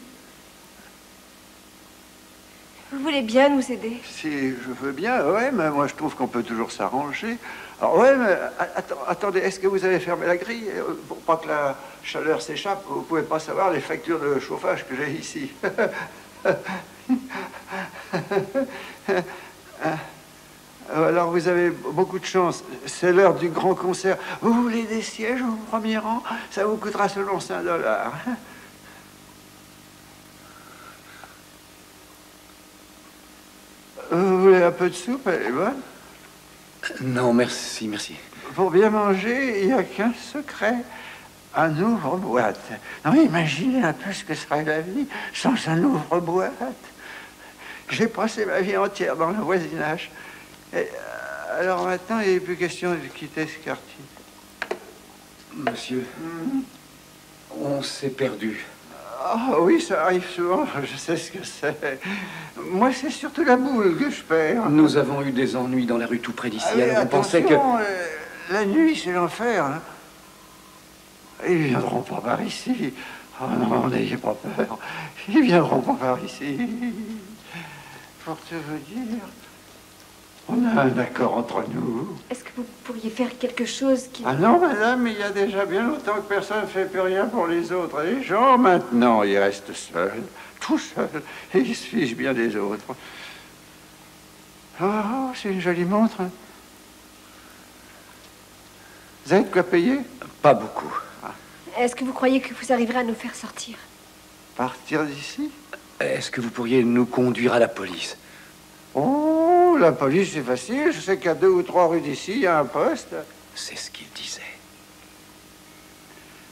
Vous voulez bien nous aider? Si je veux bien, ouais, mais moi je trouve qu'on peut toujours s'arranger. Alors ouais, mais attendez, est-ce que vous avez fermé la grille pour pas que la chaleur s'échappe? Vous pouvez pas savoir les factures de chauffage que j'ai ici. Alors vous avez beaucoup de chance. C'est l'heure du grand concert. Vous voulez des sièges au premier rang? Ça vous coûtera selon $5. Vous voulez un peu de soupe? Elle est bonne. Non, merci, merci. Pour bien manger, il n'y a qu'un secret. Un ouvre-boîte. Non, imaginez un peu ce que serait la vie sans un ouvre-boîte. J'ai passé ma vie entière dans le voisinage. Et, alors maintenant, il n'est plus question de quitter ce quartier. Monsieur, on s'est perdu. Ah oui, ça arrive souvent, je sais ce que c'est. Moi, c'est surtout la boule que je perds. Nous avons eu des ennuis dans la rue tout près d'ici, alors on pensait que... La nuit, c'est l'enfer. Hein. Ils viendront pas par ici. Oh non, n'ayez pas peur. Ils viendront pas par ici. Pour te vous dire, on a un accord entre nous. Est-ce que vous pourriez faire quelque chose qui... Ah non, madame, il y a déjà bien longtemps que personne ne fait plus rien pour les autres. Les gens, maintenant, ils restent seuls, tout seuls, et ils se fichent bien des autres. Oh, c'est une jolie montre. Vous avez de quoi payer? Pas beaucoup. Est-ce que vous croyez que vous arriverez à nous faire sortir? Partir d'ici? Est-ce que vous pourriez nous conduire à la police? Oh, la police, c'est facile. Je sais qu'à 2 ou 3 rues d'ici, il y a un poste. C'est ce qu'il disait.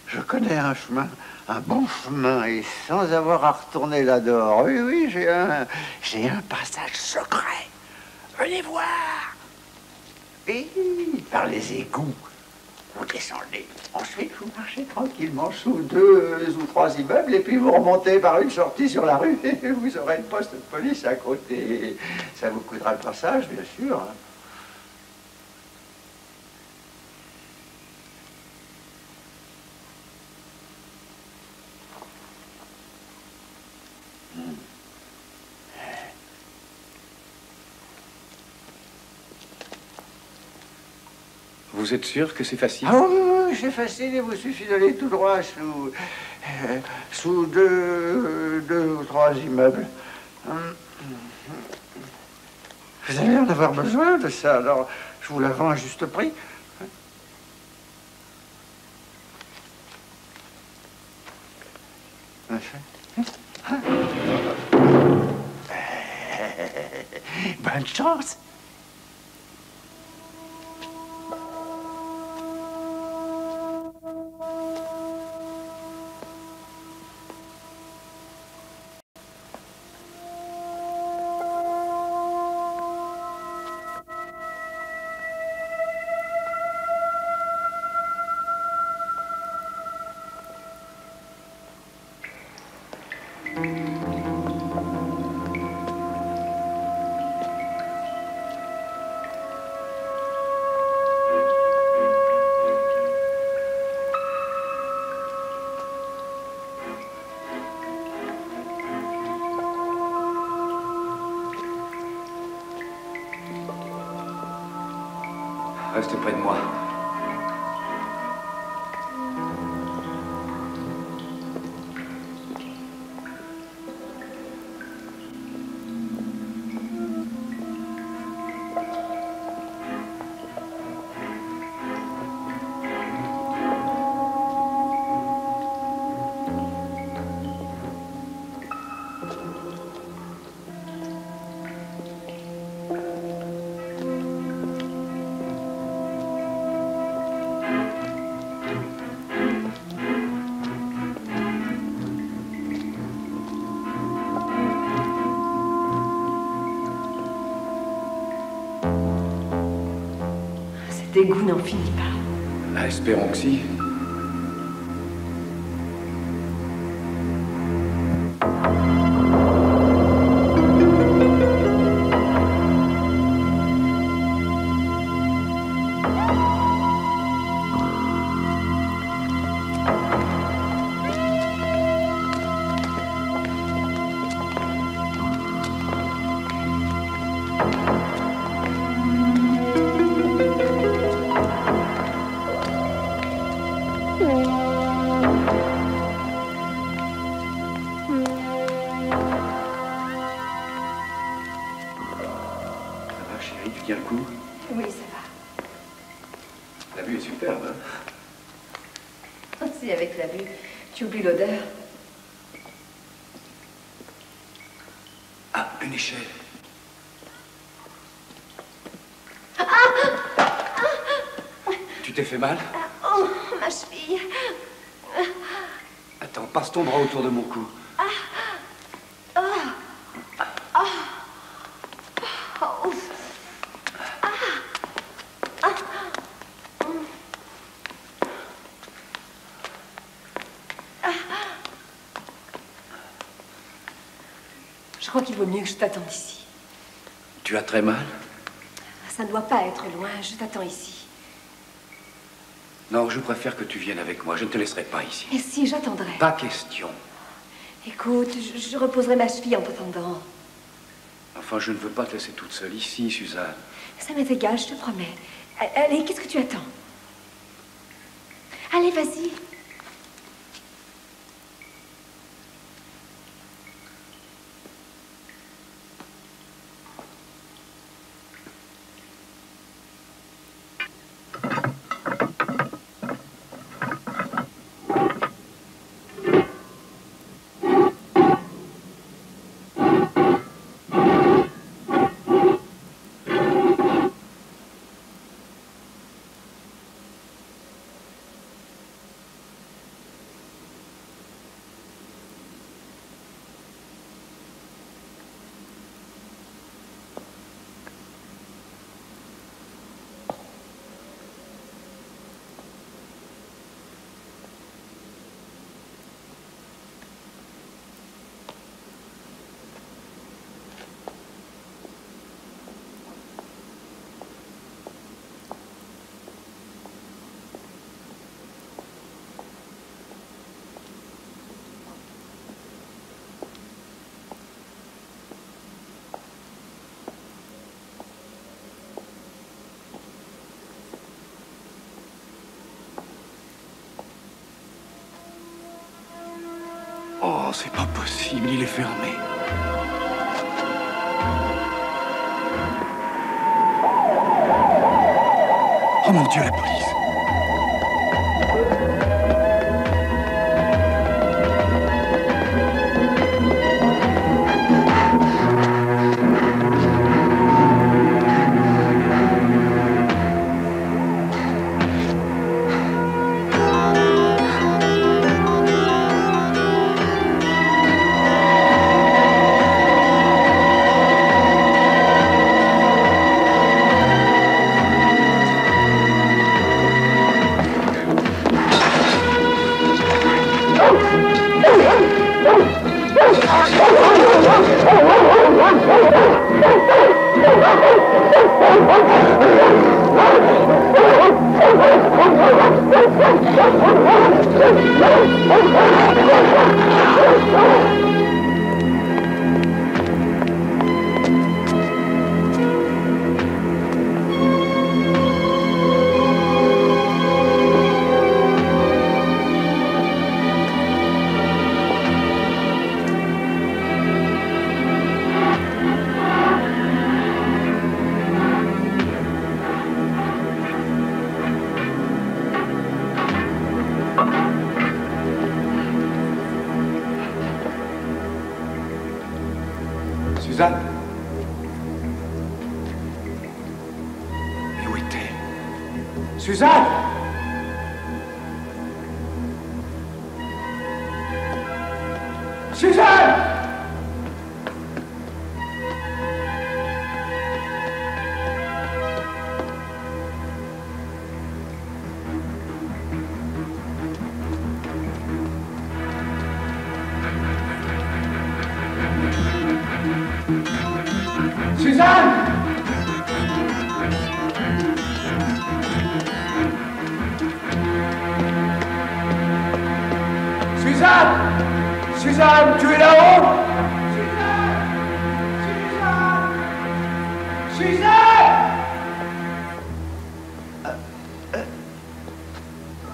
Je connais un chemin, un bon chemin, et sans avoir à retourner là-dehors. Oui, oui, j'ai un passage secret. Venez voir. Oui, par les égouts. Vous descendez. Ensuite, vous marchez tranquillement sous 2 ou 3 immeubles, et puis vous remontez par une sortie sur la rue, et vous aurez le poste de police à côté. Ça vous coûtera le passage, bien sûr. Vous êtes sûr que c'est facile? Ah oui, c'est facile, il vous suffit d'aller tout droit sous 2 ou 3 immeubles. Vous allez en avoir besoin de ça, alors je vous la vends à juste prix. Bonne chance. Reste près de moi. Cet égout n'en finit pas. Espérons que si. Tu tiens le coup? Oui, ça va. La vue est superbe, hein? Si, avec la vue, tu oublies l'odeur. Ah, une échelle. Tu t'es fait mal? Oh, ma cheville. Attends, passe ton bras autour de mon cou. Je crois qu'il vaut mieux que je t'attende ici. Tu as très mal? Ça ne doit pas être loin, je t'attends ici. Non, je préfère que tu viennes avec moi. Je ne te laisserai pas ici. Et si, j'attendrai. Pas question. Écoute, je reposerai ma cheville en t'attendant. Enfin, je ne veux pas te laisser toute seule ici, Suzanne. Ça m'est égal, je te promets. Allez, qu'est-ce que tu attends? Allez, vas-y. Oh, c'est pas possible, il est fermé. Oh mon Dieu, la police. Suzanne? Mais où est-elle? Suzanne! Suzanne! Suzanne! Suzanne! Suzanne, tu es là-haut? Suzanne! Suzanne!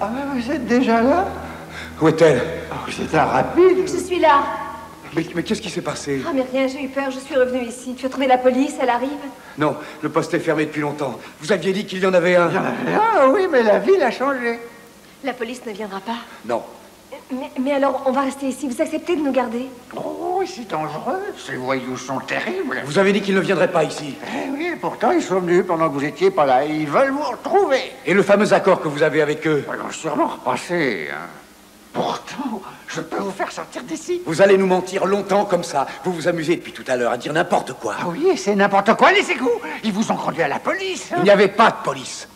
Ah, vous êtes déjà là? Où est-elle? Oh, c'est un rapide. Je suis là. Mais qu'est-ce qui s'est passé? Ah, mais rien, j'ai eu peur, je suis revenue ici. Tu as trouvé la police, elle arrive? Non, le poste est fermé depuis longtemps. Vous aviez dit qu'il y en avait un. Il y en avait un, oui, mais la ville a changé. La police ne viendra pas? Non. Mais alors, on va rester ici. Vous acceptez de nous garder? Oh, c'est dangereux. Ces voyous sont terribles. Vous avez dit qu'ils ne viendraient pas ici. Eh oui, et pourtant, ils sont venus pendant que vous étiez pas là. Ils veulent vous retrouver. Et le fameux accord que vous avez avec eux? Ils vont sûrement repasser, hein. Pourtant, je peux vous faire sortir d'ici. Vous allez nous mentir longtemps comme ça. Vous vous amusez depuis tout à l'heure à dire n'importe quoi. Ah oui, c'est n'importe quoi, les égouts. Ils vous ont conduit à la police. Hein. Il n'y avait pas de police.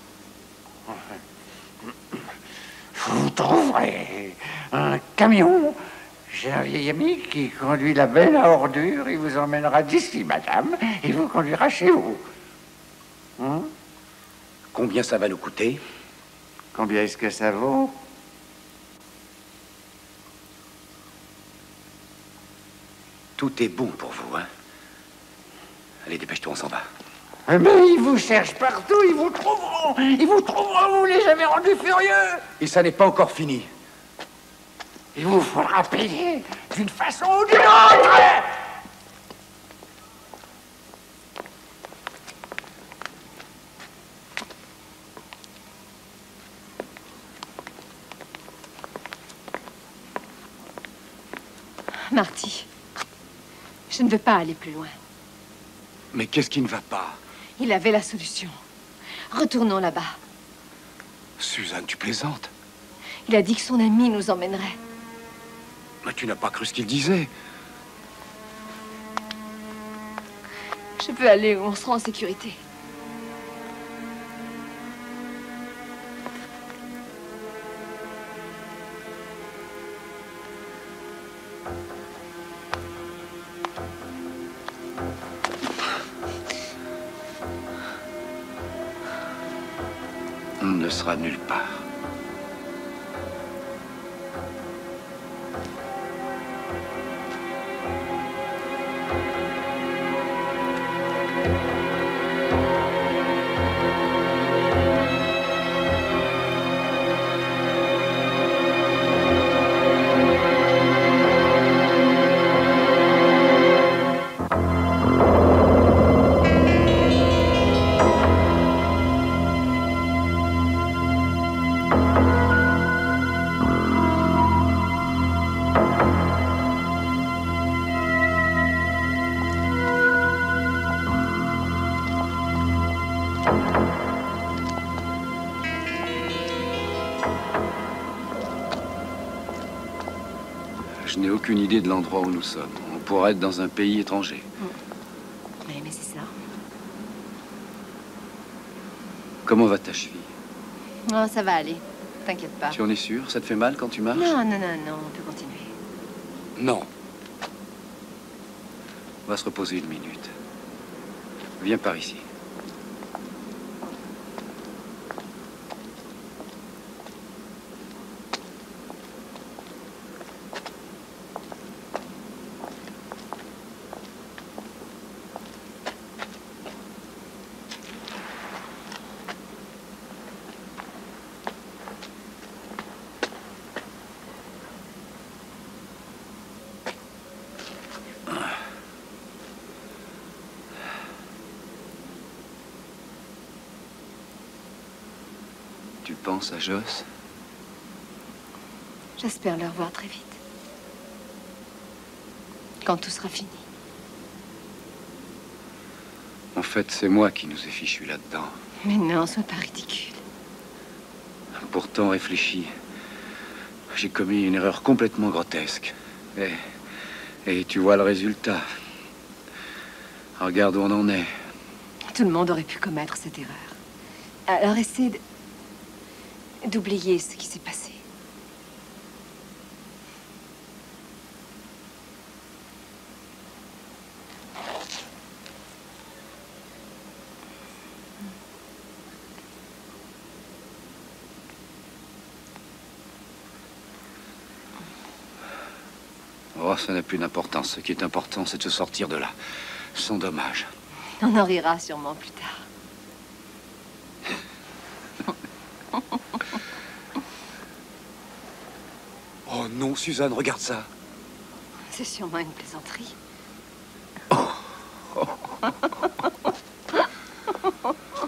Vous trouverez un camion. J'ai un vieil ami qui conduit la benne à ordures. Il vous emmènera d'ici, madame. Il vous conduira chez vous. Hein? Combien ça va nous coûter? Combien est-ce que ça vaut? Tout est bon pour vous, hein? Allez, dépêche-toi, on s'en va. Mais ils vous cherchent partout, ils vous trouveront. Ils vous trouveront, vous les avez rendus furieux. Et ça n'est pas encore fini. Il vous faudra payer d'une façon ou d'une autre. Marty, je ne veux pas aller plus loin. Mais qu'est-ce qui ne va pas? Il avait la solution. Retournons là-bas. Suzanne, tu plaisantes? Il a dit que son ami nous emmènerait. Mais tu n'as pas cru ce qu'il disait. Je veux aller où on sera en sécurité. On ne sera nulle part. Je n'ai aucune idée de l'endroit où nous sommes. On pourrait être dans un pays étranger. Mais c'est ça. Comment va ta cheville? Oh, ça va aller. T'inquiète pas. Tu en es sûr? Ça te fait mal quand tu marches? Non, non, non, non, on peut continuer. Non. On va se reposer une minute. Viens par ici. Tu penses à Joss? J'espère le revoir très vite. Quand tout sera fini. En fait, c'est moi qui nous ai fichus là-dedans. Mais non, sois pas ridicule. Pourtant, réfléchi. J'ai commis une erreur complètement grotesque. Et tu vois le résultat. Regarde où on en est. Tout le monde aurait pu commettre cette erreur. Alors essaie d'oublier ce qui s'est passé. Oh, ça n'a plus d'importance. Ce qui est important, c'est de se sortir de là. Sans dommage. On en rira sûrement plus tard. Oh non, Suzanne, regarde ça. C'est sûrement une plaisanterie.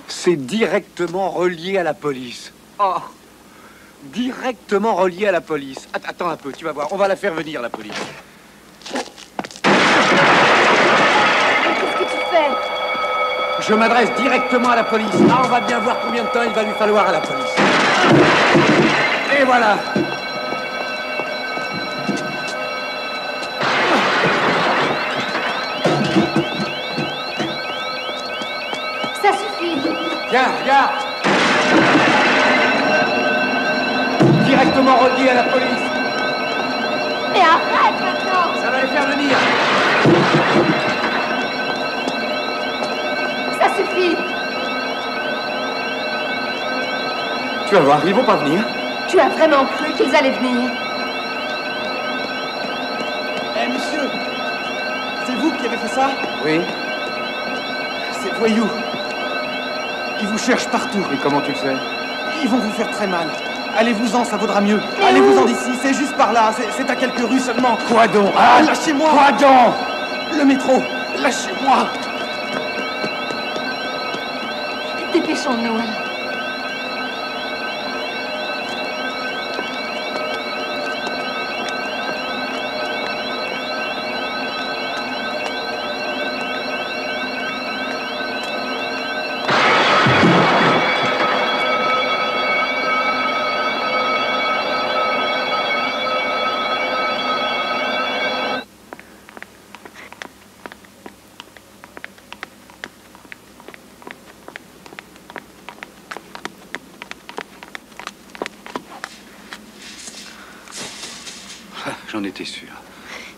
C'est directement relié à la police. Oh, directement relié à la police. Attends un peu, tu vas voir. On va la faire venir, la police. Qu'est-ce que tu fais? Je m'adresse directement à la police. Ah, on va bien voir combien de temps il va lui falloir à la police. Et voilà. Ça suffit. Viens, regarde. Directement relié à la police. Mais arrête maintenant. Ça va les faire venir. Ça suffit. Tu vas voir, ils vont pas venir. Tu as vraiment cru qu'ils allaient venir? Eh, monsieur, c'est vous qui avez fait ça? Oui. Ces voyous. Ils vous cherchent partout. Et comment tu le sais? Ils vont vous faire très mal. Allez-vous-en, ça vaudra mieux. Allez-vous-en d'ici, c'est juste par là. C'est à quelques rues seulement. Quoi donc? Ah, lâchez-moi! Quoi donc? Le métro, lâchez-moi! Dépêchons-nous alors. J'en étais sûr.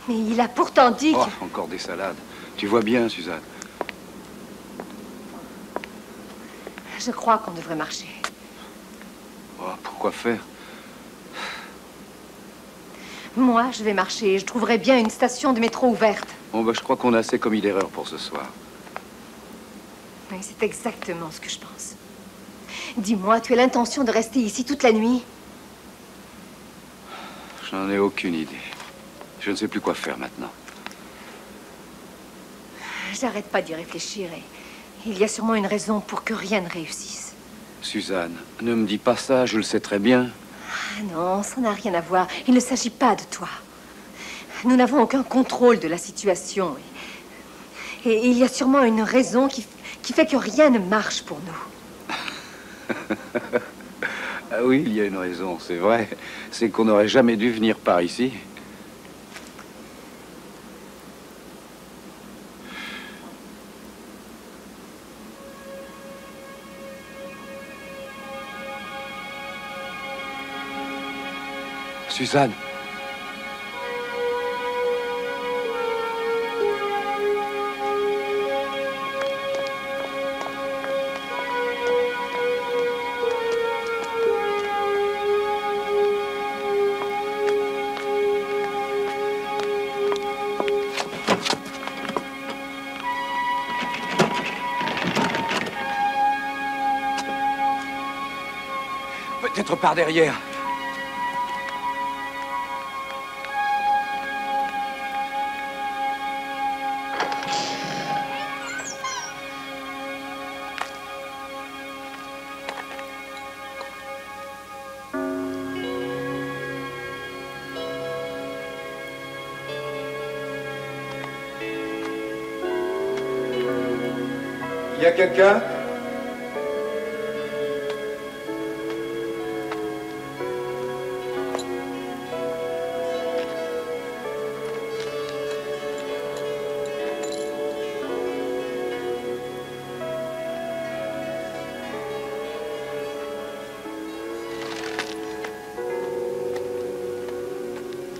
Mais il a pourtant dit Oh, que... encore des salades. Tu vois bien, Suzanne. Je crois qu'on devrait marcher. Oh, pourquoi faire? Moi, je vais marcher. Je trouverai bien une station de métro ouverte. Bon, bah, je crois qu'on a assez commis d'erreurs pour ce soir. Oui, c'est exactement ce que je pense. Dis-moi, tu as l'intention de rester ici toute la nuit? J'en ai aucune idée. Je ne sais plus quoi faire maintenant. J'arrête pas d'y réfléchir et il y a sûrement une raison pour que rien ne réussisse. Suzanne, ne me dis pas ça, je le sais très bien. Ah non, ça n'a rien à voir. Il ne s'agit pas de toi. Nous n'avons aucun contrôle de la situation. Et il y a sûrement une raison qui fait que rien ne marche pour nous. Ah oui, il y a une raison, c'est vrai. C'est qu'on n'aurait jamais dû venir par ici. Suzanne. Peut-être par derrière. Il y a quelqu'un?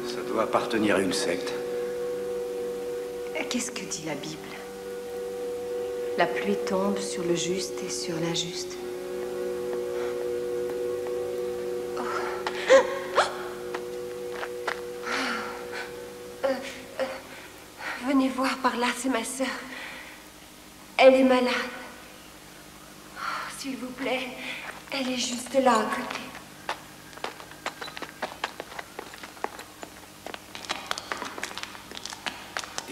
Ça doit appartenir à une secte. Qu'est-ce que dit la Bible? La pluie tombe sur le juste et sur l'injuste. Venez voir par là, c'est ma sœur. Elle est malade. Oh, s'il vous plaît, elle est juste là à côté.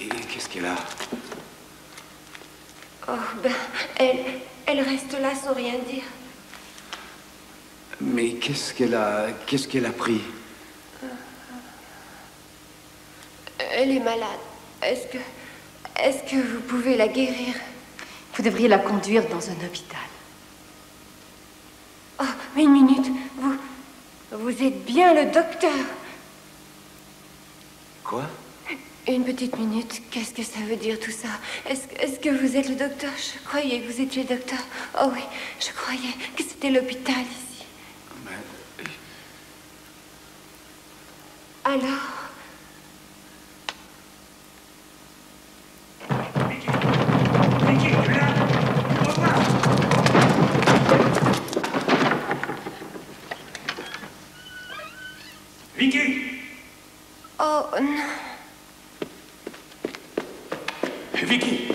Et qu'est-ce qu'elle a? Oh, ben, elle reste là sans rien dire. Mais qu'est-ce qu'elle a pris? Elle est malade. Est-ce que vous pouvez la guérir? Vous devriez la conduire dans un hôpital. Oh, mais une minute. Vous êtes bien le docteur. Quoi? Une petite minute. Qu'est-ce que ça veut dire tout ça? Est-ce que vous êtes le docteur? Je croyais que vous étiez le docteur. Oh oui, je croyais que c'était l'hôpital ici. Mais... Alors? Vicky! Oh non. Vicky!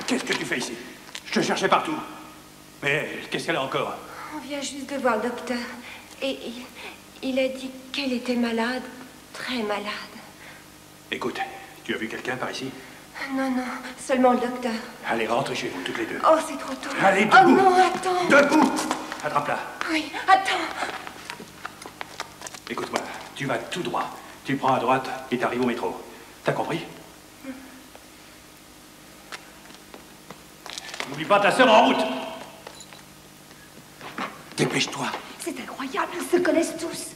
Qu'est-ce que tu fais ici? Je te cherchais partout. Mais qu'est-ce qu'elle a encore? On vient juste de voir le docteur. Et il a dit qu'elle était malade. Très malade. Écoute, tu as vu quelqu'un par ici? Non, non, seulement le docteur. Allez, rentrez chez vous, toutes les deux. Oh, c'est trop tôt. Allez, debout! Oh non, attends! Debout! Attrape-la. Oui, attends! Écoute-moi, tu vas tout droit. Tu prends à droite et t'arrives au métro. T'as compris? N'oublie pas ta sœur en route! Dépêche-toi! C'est incroyable, ils se connaissent tous.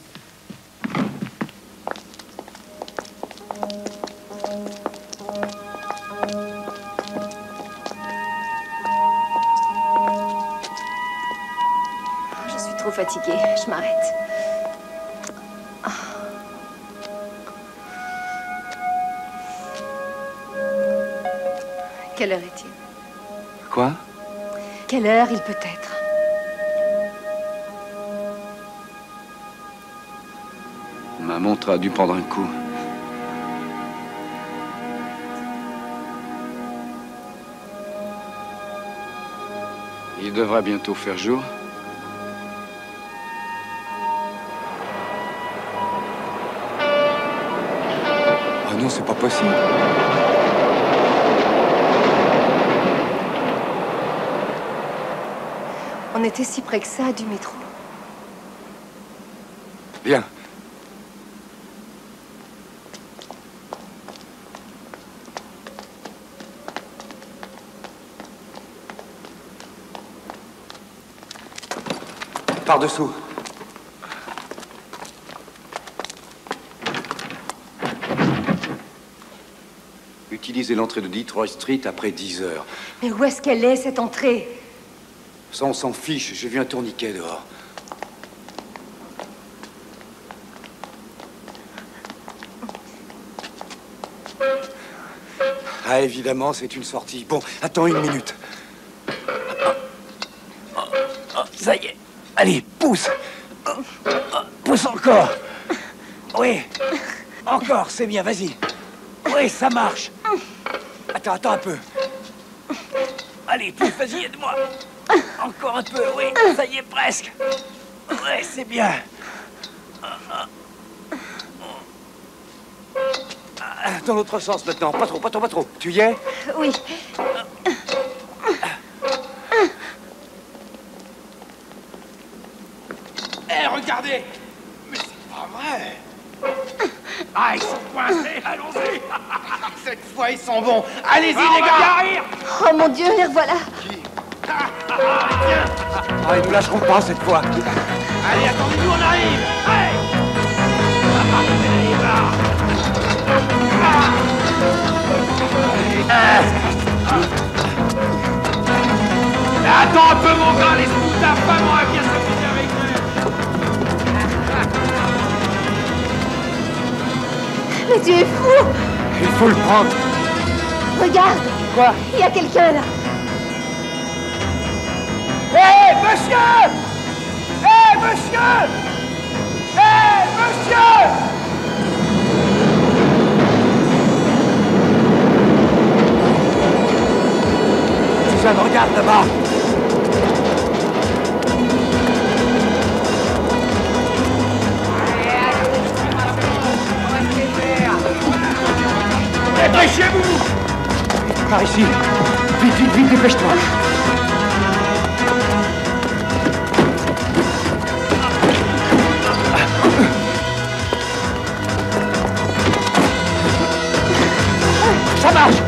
Je suis trop fatiguée, je m'arrête. Quelle heure est-il? Quoi? Quelle heure il peut être? Ma montre a dû prendre un coup. Il devra bientôt faire jour. Oh non, c'est pas possible. On était si près que ça du métro. Bien. Par-dessous. Utilisez l'entrée de Detroit Street après 10 heures. Mais où est-ce qu'elle est, cette entrée? Ça, on s'en fiche. J'ai vu un tourniquet dehors. Ah, évidemment, c'est une sortie. Bon, attends une minute. Ça y est. Allez, pousse. Pousse encore. Oui. Encore, c'est bien, vas-y. Oui, ça marche. Attends un peu. Allez, pousse, vas-y, aide-moi. Encore un peu, oui, ça y est, presque. Oui, c'est bien. Dans l'autre sens maintenant, pas trop. Tu y es? Oui. Hé, regardez! Mais c'est pas vrai! Ah, ils sont coincés, allons-y! Cette fois, ils sont bons! Allez-y, les gars! Oh mon Dieu, les revoilà! Viens! Ah, ils nous lâcheront pas cette fois. Allez, attendez-nous, on arrive! Hey! Attends un peu, mon gars, laisse-nous ta femme, on va bien s'amuser avec elle. Mais tu es fou! Il faut le prendre. Regarde! Quoi? Il y a quelqu'un là! Hé, monsieur! Hé, monsieur! Hé, monsieur! Suzanne, regarde là-bas. Dépêchez-vous! Par ici. Vite, dépêche-toi. Ça marche!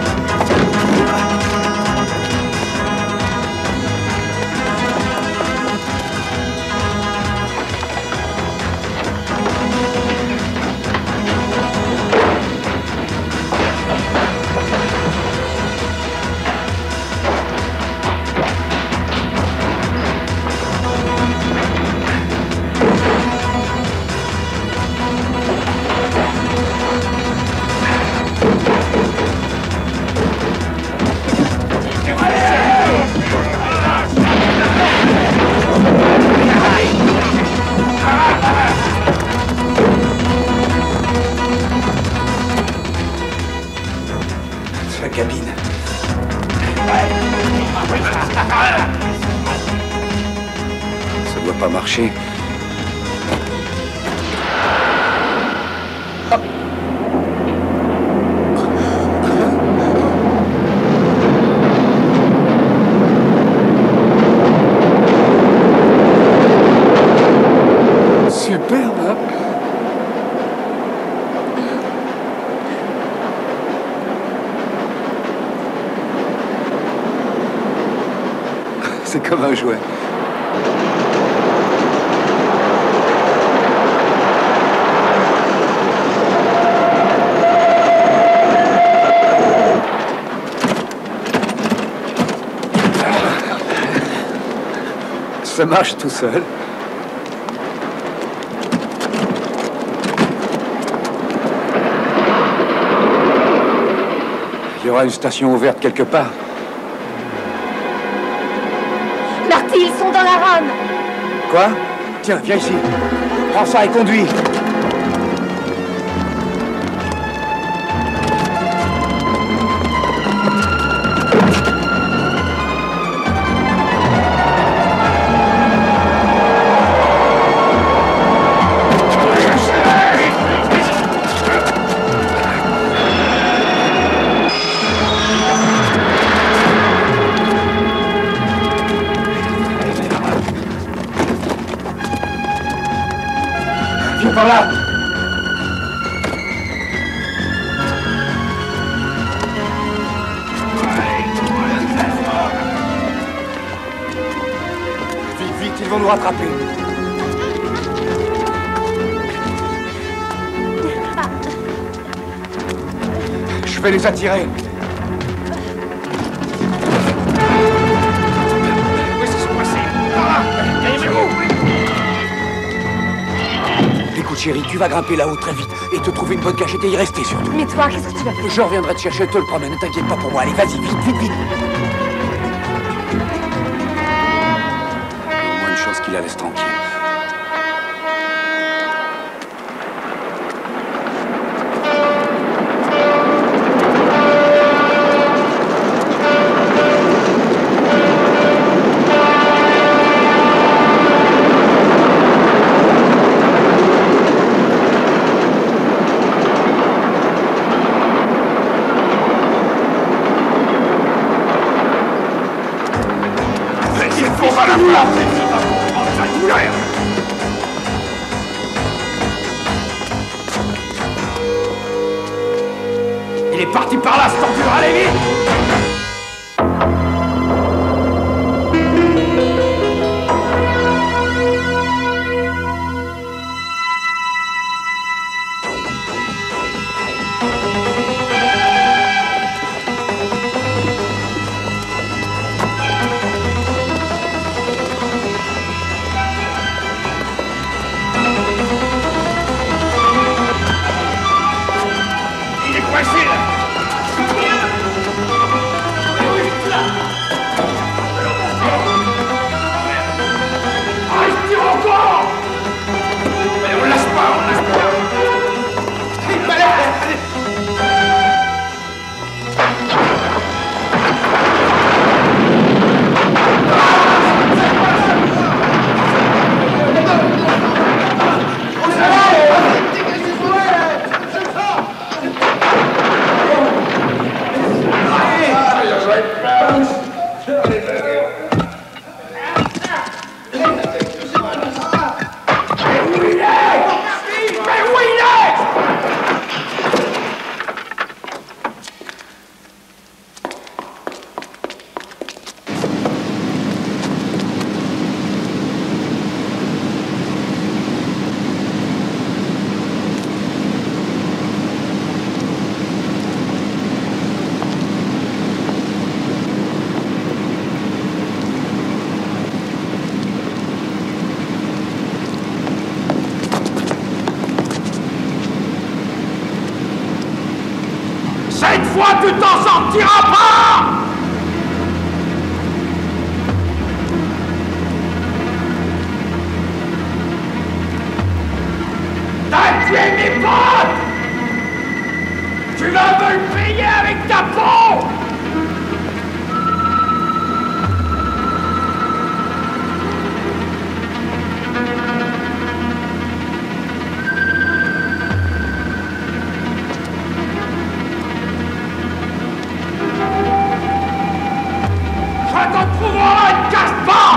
La cabine. Ça doit pas marcher. Superbe, hein? C'est comme un jouet. Ça marche tout seul. Il y aura une station ouverte quelque part. Marty, ils sont dans la rame! Quoi? Tiens, viens ici. Prends ça et conduis. Viens par là. Vite, il vont nous rattraper. Je vais les attirer. Où est-ce qu'ils sont passés? Par là! Dépêchez-vous! Écoute, chérie, tu vas grimper là-haut très vite et te trouver une bonne cachette et y rester surtout. Mais toi, qu'est-ce que tu vas faire? Je reviendrai te chercher, je te le promets, ne t'inquiète pas pour moi. Allez, vas-y, vite, vite, vite. Au moins une chose qui la laisse tranquille. Il est parti par là, cet enculé, allez vite! Il est coincé là! Ah, il tire encore! Mais on lâche pas, on lâche pas! Il fallait... Cette fois, tu t'en sortiras pas! T'as tué mes potes! Tu vas me le payer avec ta peau! Je t'en trouverai, ne casse pas!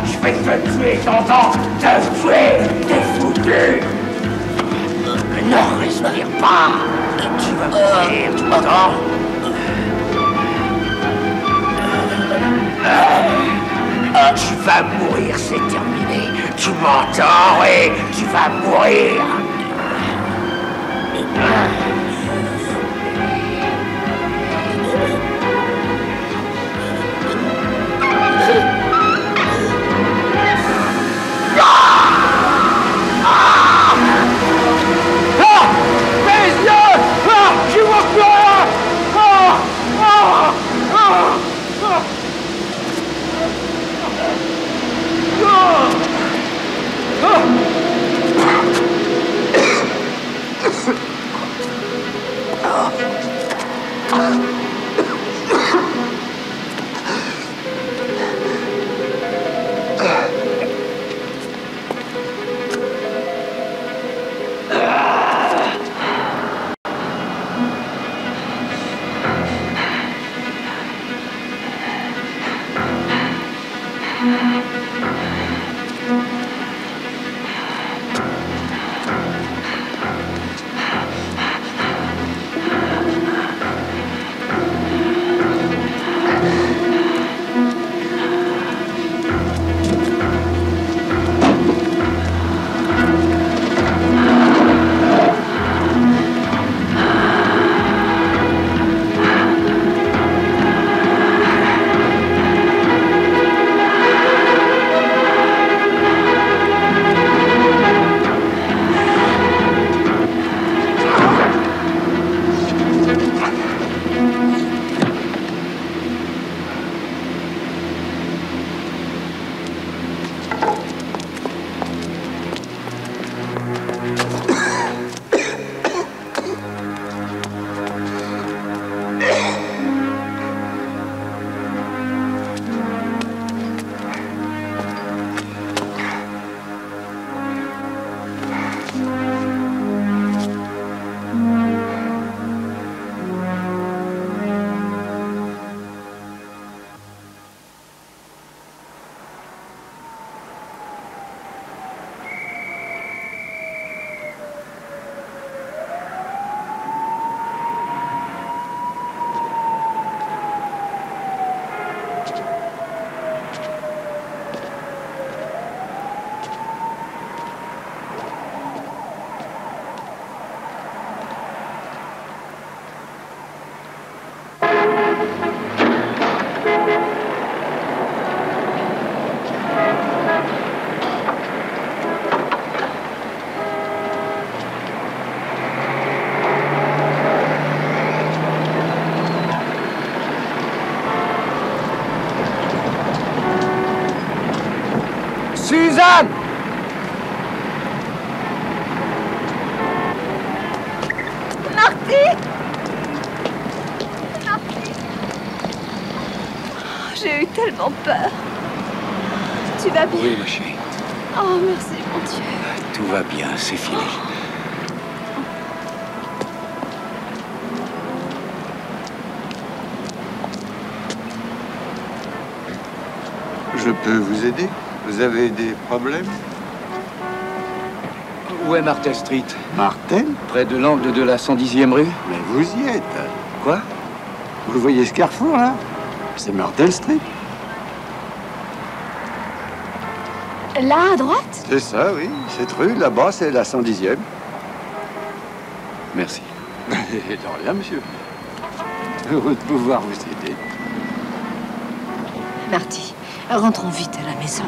Je vais te tuer, t'entends? Te tuer! T'es foutu! Ne respire pas! Tu vas mourir, tu m'entends? Tu vas mourir, c'est terminé. Tu m'entends? Oui, tu vas mourir! Ah! Suzanne! Marty! Marty! J'ai eu tellement peur. Tu vas bien? Oui, ma chérie. Oh, merci, mon Dieu. Tout va bien, c'est fini. Je peux vous aider? Vous avez des problèmes? Où est Martel Street? Martel? Près de l'angle de la 110e rue. Mais vous y êtes. Quoi? Vous voyez ce carrefour, là? C'est Martel Street. Là, à droite? C'est ça, oui. Cette rue, là-bas, c'est la 110e. Merci. De rien, monsieur. Heureux de pouvoir vous aider. Marty, rentrons vite à la maison.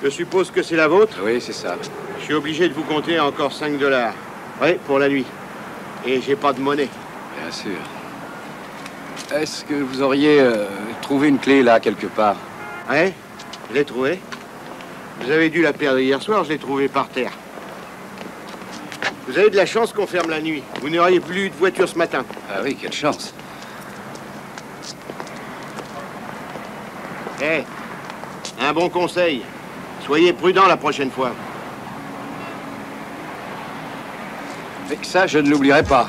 Je suppose que c'est la vôtre? Oui, c'est ça. Je suis obligé de vous compter encore 5 $. Oui, pour la nuit. Et j'ai pas de monnaie. Bien sûr. Est-ce que vous auriez trouvé une clé là, quelque part? Ouais, je l'ai trouvée. Vous avez dû la perdre hier soir, je l'ai trouvée par terre. Vous avez de la chance qu'on ferme la nuit. Vous n'auriez plus eu de voiture ce matin. Ah oui, quelle chance. Eh, un bon conseil. Soyez prudent la prochaine fois. Mais ça, je ne l'oublierai pas.